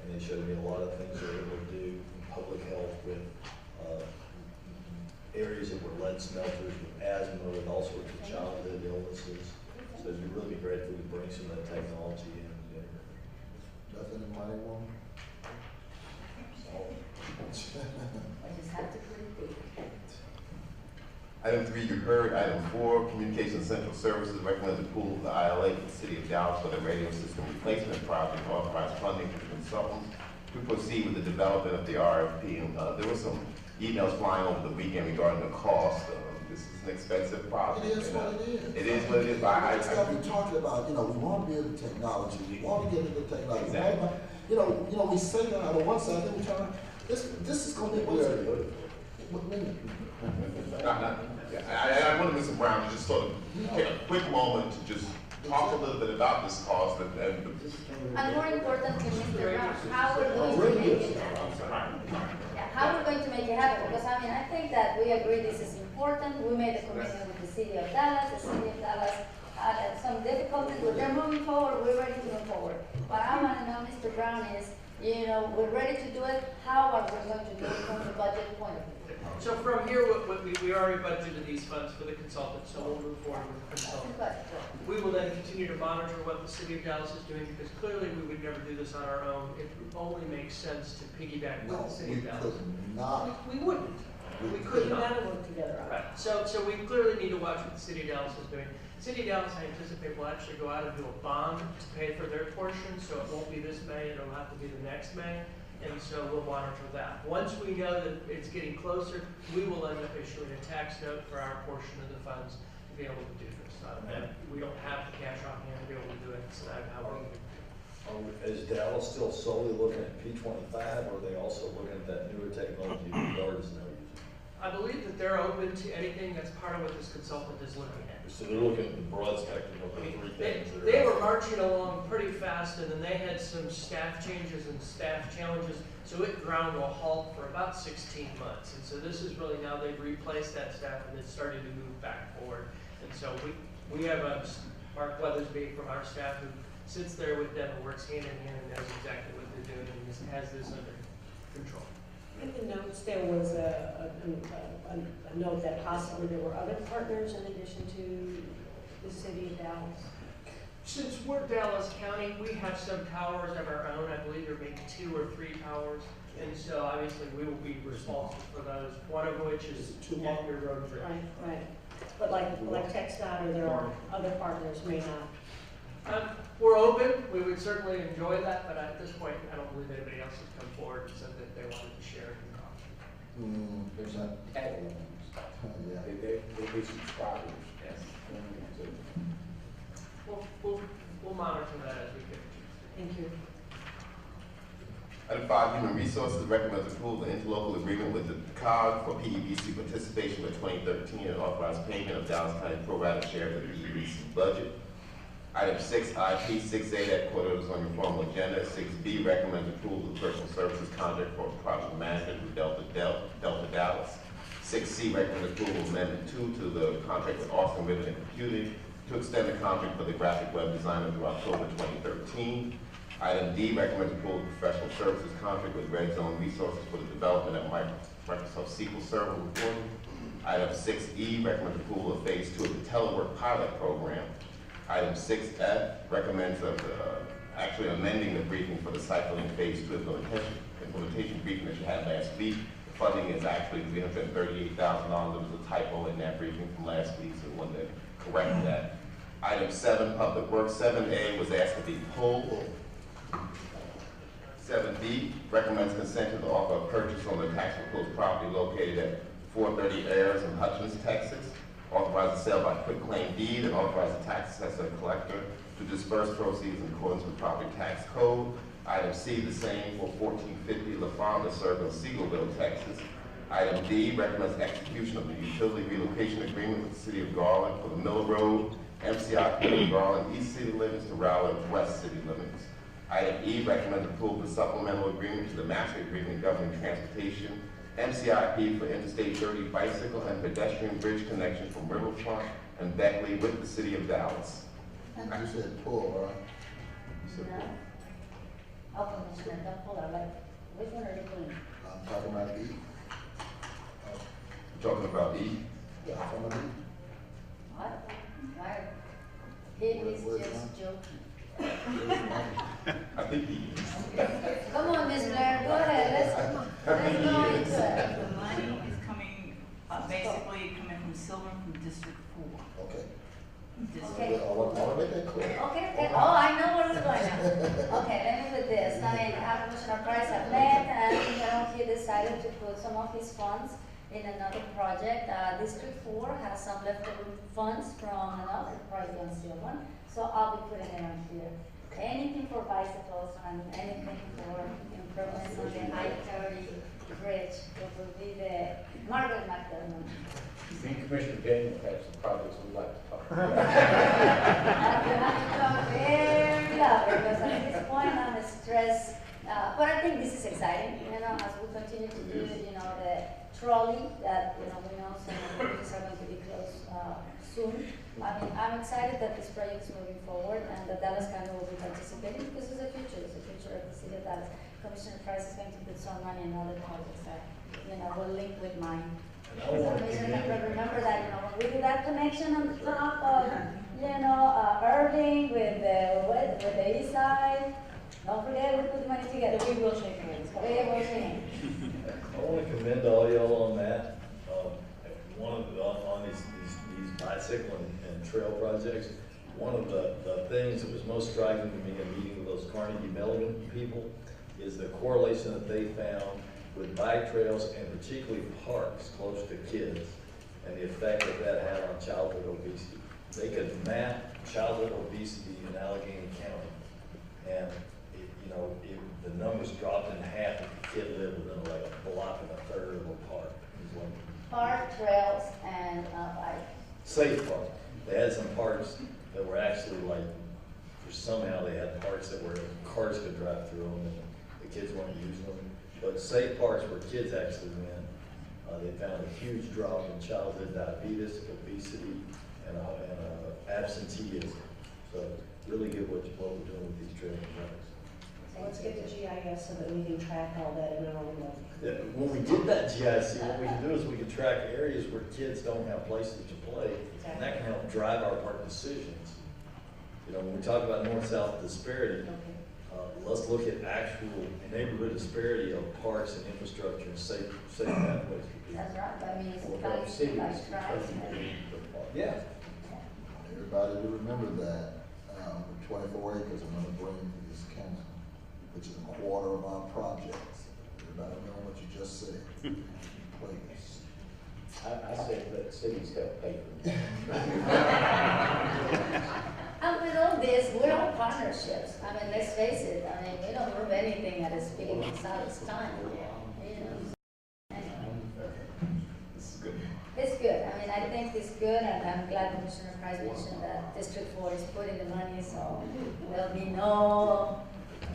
Speaker 1: And they showed me a lot of things they're able to do in public health with areas that were lead smelters, with asthma, with all sorts of childhood illnesses. So it'd really be great if we could bring some of that technology in.
Speaker 3: Nothing in my one?
Speaker 2: I just have to put it big.
Speaker 19: Item 3, you heard. Item 4, Communication Central Services recommends approval of the ILA for the City of Dallas for the radio system replacement project, authorized funding for the consultants to proceed with the development of the RFP. And there were some emails flying over the weekend regarding the cost. This is an expensive project.
Speaker 3: It is
Speaker 19: and,
Speaker 3: what it is.
Speaker 19: It is what it is, but I
Speaker 3: It's like we're talking about, we want to be into technology, we want to get into technology.
Speaker 19: Exactly.
Speaker 3: We say that on the one side, then we turn around, this is going to be what
Speaker 19: I want Mr. Brown to just sort of take a quick moment to just talk a little bit about this cost
Speaker 2: And more importantly, Mr. Brown, how we're going to make it happen. Yeah, how we're going to make it happen, because I think that we agree this is important. We made a commitment with the city of Dallas. The city of Dallas had some difficulties, but they're moving forward. We're ready to move forward. What I want to know, Mr. Brown, is, we're ready to do it. How are we going to do it from the budget point of view?
Speaker 18: So from here, we already budgeted these funds for the consultant, so we'll move forward with the consultant. We will then continue to monitor what the city of Dallas is doing, because clearly we would never do this on our own. It only makes sense to piggyback with the city of Dallas. We wouldn't. We could not work together. Right. So we clearly need to watch what the city of Dallas is doing. City of Dallas, I anticipate, will actually go out and do a bond to pay for their portion, so it won't be this May, it'll have to be the next May. And so we'll monitor that. Once we know that it's getting closer, we will end up issuing a tax note for our portion of the funds to be able to do this. We don't have the cash on hand to be able to do it, so that's how we're going to do it.
Speaker 1: Is Dallas still solely looking at P25, or are they also looking at that newer technology the guard is now using?
Speaker 18: I believe that they're open to anything that's part of what this consultant is looking at.
Speaker 1: So they're looking at the broad spectrum of the three things that are.
Speaker 18: They were marching along pretty fast, and then they had some staff changes and staff challenges, so it ground to a halt for about 16 months. And so this is really now they've replaced that staff, and it's starting to move back forward. And so we have Mark Weathersby from our staff who sits there with them and works hand in hand and knows exactly what they're doing and has this under control.
Speaker 8: In the notes, there was a note that possibly there were other partners in addition to the city of Dallas.
Speaker 18: Since we're Dallas County, we have some towers of our own. I believe there may be 2 or 3 towers. And so obviously we will be responsible for those, one of which is Longer Road Bridge.
Speaker 8: Right. But like TxDOT, or there are other partners may not.
Speaker 18: We're open. We would certainly enjoy that, but at this point, I don't believe anybody else has come forward and said that they wanted to share in the cost.
Speaker 21: There's not tag ones. They be subscribers.
Speaker 18: Yes. We'll monitor that as we get to.
Speaker 8: Thank you.
Speaker 19: Item 5, Human Resources recommends approval of interlocal agreement with the COG for PEBC participation for 2013 and authorized payment of Dallas County pro rata share of the PEBC budget. Item 6, IP 6A, that quarter is on your formal agenda. 6B recommends approval of personal services contract for project management with Delta Dallas. 6C recommends approval of amendment 2 to the contract with Austin Ribbon and Computing to extend the contract for the graphic web designer through October 2013. Item D recommends approval of professional services contract with Red Zone Resources for the development of Microsoft SQL Server reporting. Item 6E recommends approval of phase 2 of the telework pilot program. Item 6F recommends actually amending the briefing for the cycling phase 2 implementation briefing that you had last week. The funding is actually $338,000. There was a typo in that briefing from last week, so we wanted to correct that. Item 7, Public Works. 7A was asked to be pulled. 7B recommends consent to the offer of purchase on the tax foreclosed property located at 430 Ayers in Hutchins, Texas. Authorize the sale by quitclaim deed and authorize the tax assessor and collector to disperse proceeds in accordance with property tax code. Item C, the same for 1450 La Fonda Circle, Seagoville, Texas. Item D recommends execution of the utility relocation agreement with the City of Garland for the Miller Road, MCI Garland East City limits to Rowland West City limits. Item E recommends approval of the supplemental agreement to the master agreement governing transportation, MCIP for Interstate 30 bicycle and pedestrian bridge connection from Riverfront and Beckley with the City of Dallas.
Speaker 3: You said pull, right?
Speaker 2: No. Oh, Commissioner, don't pull out. Like, which one are you pulling?
Speaker 3: I'm talking about E.
Speaker 19: You're talking about E?
Speaker 3: Yeah, I'm talking about E.
Speaker 2: What? Why? He is just joking.
Speaker 19: I think he is.
Speaker 2: Come on, Ms. Blair, go ahead, let's go into it.
Speaker 22: The money is coming, basically coming from Silver from District 4.
Speaker 3: Okay.
Speaker 2: Okay.
Speaker 3: I want to make that clear.
Speaker 2: Okay. Oh, I know where we're going now. Okay, let me put this. I mean, Commissioner Price had met, and he decided to put some of his funds in another project. District 4 has some leftover funds from another project on Sylvan, so I'll be putting it on here. Anything for bicycles and anything for improvements on the I-30 bridge, it will be the Margaret McDermott.
Speaker 4: Me and Commissioner Daniel have some projects we'd like to talk
Speaker 2: You
Speaker 4: about.
Speaker 2: have to talk very loud, because at this point I'm stressed. But I think this is exciting, you know, as we continue to do, you know, the trolley that, you know, we know some of the bridges are going to be closed soon. I mean, I'm excited that this project is moving forward and that Dallas County will be participating, because it's the future of the city of Dallas. Commissioner Price is going to put some money in other projects that, you know, will link with mine. So remember that, you know, when we do that connection on the top of, you know, Irving with the east side, don't forget we put the money together. We will shake hands. We will shake hands.
Speaker 1: I want to commend all y'all on that. On these bicycle and trail projects, one of the things that was most striking to me in meeting with those Carnegie Mellon people is the correlation that they found with bike trails and particularly parks close to kids and the effect that that had on childhood obesity. They could map childhood obesity in Allegheny County, and the numbers dropped in half if the kid lived within like a block and a third of a park.
Speaker 2: Park, trails, and bike.
Speaker 1: Safe park. They had some parks that were actually like, somehow they had parks that where cars could drive through them and the kids weren't using them. But safe parks where kids actually went, they found a huge drop in childhood diabetes, obesity, and absenteeism. So really good what we're doing with these trail projects.
Speaker 8: So let's get the GIS so that we can track all that in our own life.
Speaker 1: Yeah, when we get that GIC, what we can do is we can track areas where kids don't have places to play, and that can help drive our park decisions. You know, when we talk about north-south disparity, let's look at actual neighborhood disparity of parks and infrastructure and safe pathways for people.
Speaker 2: That's right. I mean, it's like tracks.
Speaker 1: Yeah.
Speaker 3: Everybody to remember that, with 24 acres, I'm gonna bring to this council, which is a quarter of our projects. Everybody know what you just said. Please.
Speaker 4: I said let cities help pay for it.
Speaker 2: And with all this, we're all partnerships. I mean, let's face it. I mean, we don't move anything at a speed of South's time. You know. It's good. I mean, I think it's good, and I'm glad Commissioner Price mentioned that District 4 is putting the money, so there'll be no,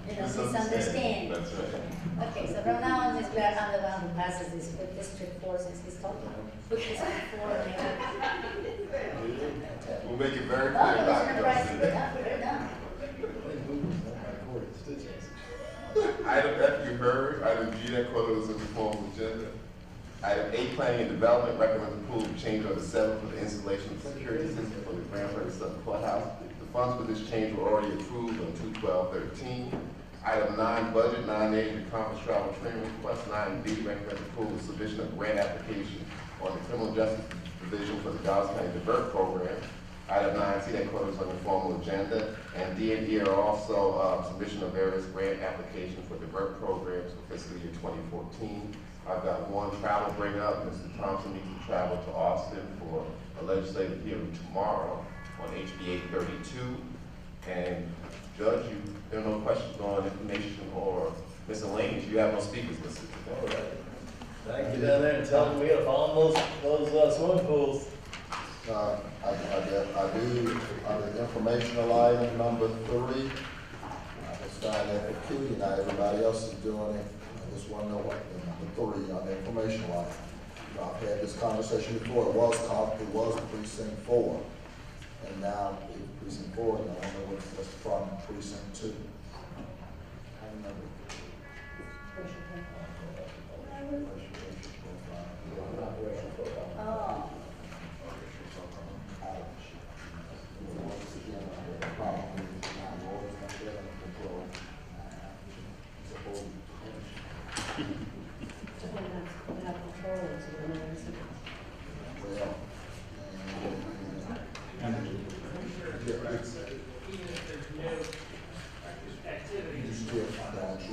Speaker 2: misunderstanding.
Speaker 19: That's right.
Speaker 2: Okay, so from now on, Ms. Blair, I'm the one who passes this with District 4 since he's talking. Put District 4
Speaker 19: We'll make it very
Speaker 2: No,
Speaker 19: clear,
Speaker 2: Commissioner
Speaker 19: Dr.
Speaker 2: Price,
Speaker 19: Garcia.
Speaker 2: we're done.
Speaker 19: Item F you heard, item G that quote was in the formal agenda. Item A, planning and development, recommends approval of change order 7 for the installation of security system for the Grand Prairie Southern Courthouse. The funds for this change were already approved on 2/12/13. Item 9, budget, 9A, the conference travel training request. 9B, recommends approval of submission of grant application on the criminal justice division for the Dallas County Divert program. Item 9C, that quote is on the formal agenda. And D and E are also submission of various grant applications for divert programs for fiscal year 2014. I've got one travel bring up. Mr. Thompson needs to travel to Austin for a legislative hearing tomorrow on HB 832. And Judge, there are no questions on information or miscellaneous. You have no speakers listed.
Speaker 1: All right. Thank you down there and tell them we gotta follow those swimming pools.
Speaker 3: I do, under informational item number 3, I just find that peculiar. Now everybody else is doing it. I just want to know what number 3 on the informational item. I've had this conversation before. It was precinct 4, and now it's precinct 4. And I don't know what's the problem with precinct 2. I remember.
Speaker 2: Oh.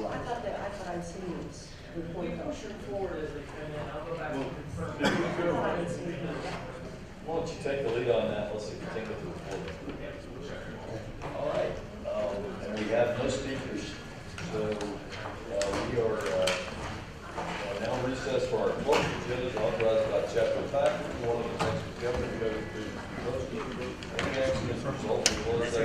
Speaker 8: I thought I'd seen this.
Speaker 18: point them forward as they come in. I'll go back and confirm.
Speaker 1: Why don't you take the lead on that, let's see if you take it to the floor. All right, and we have no speakers, so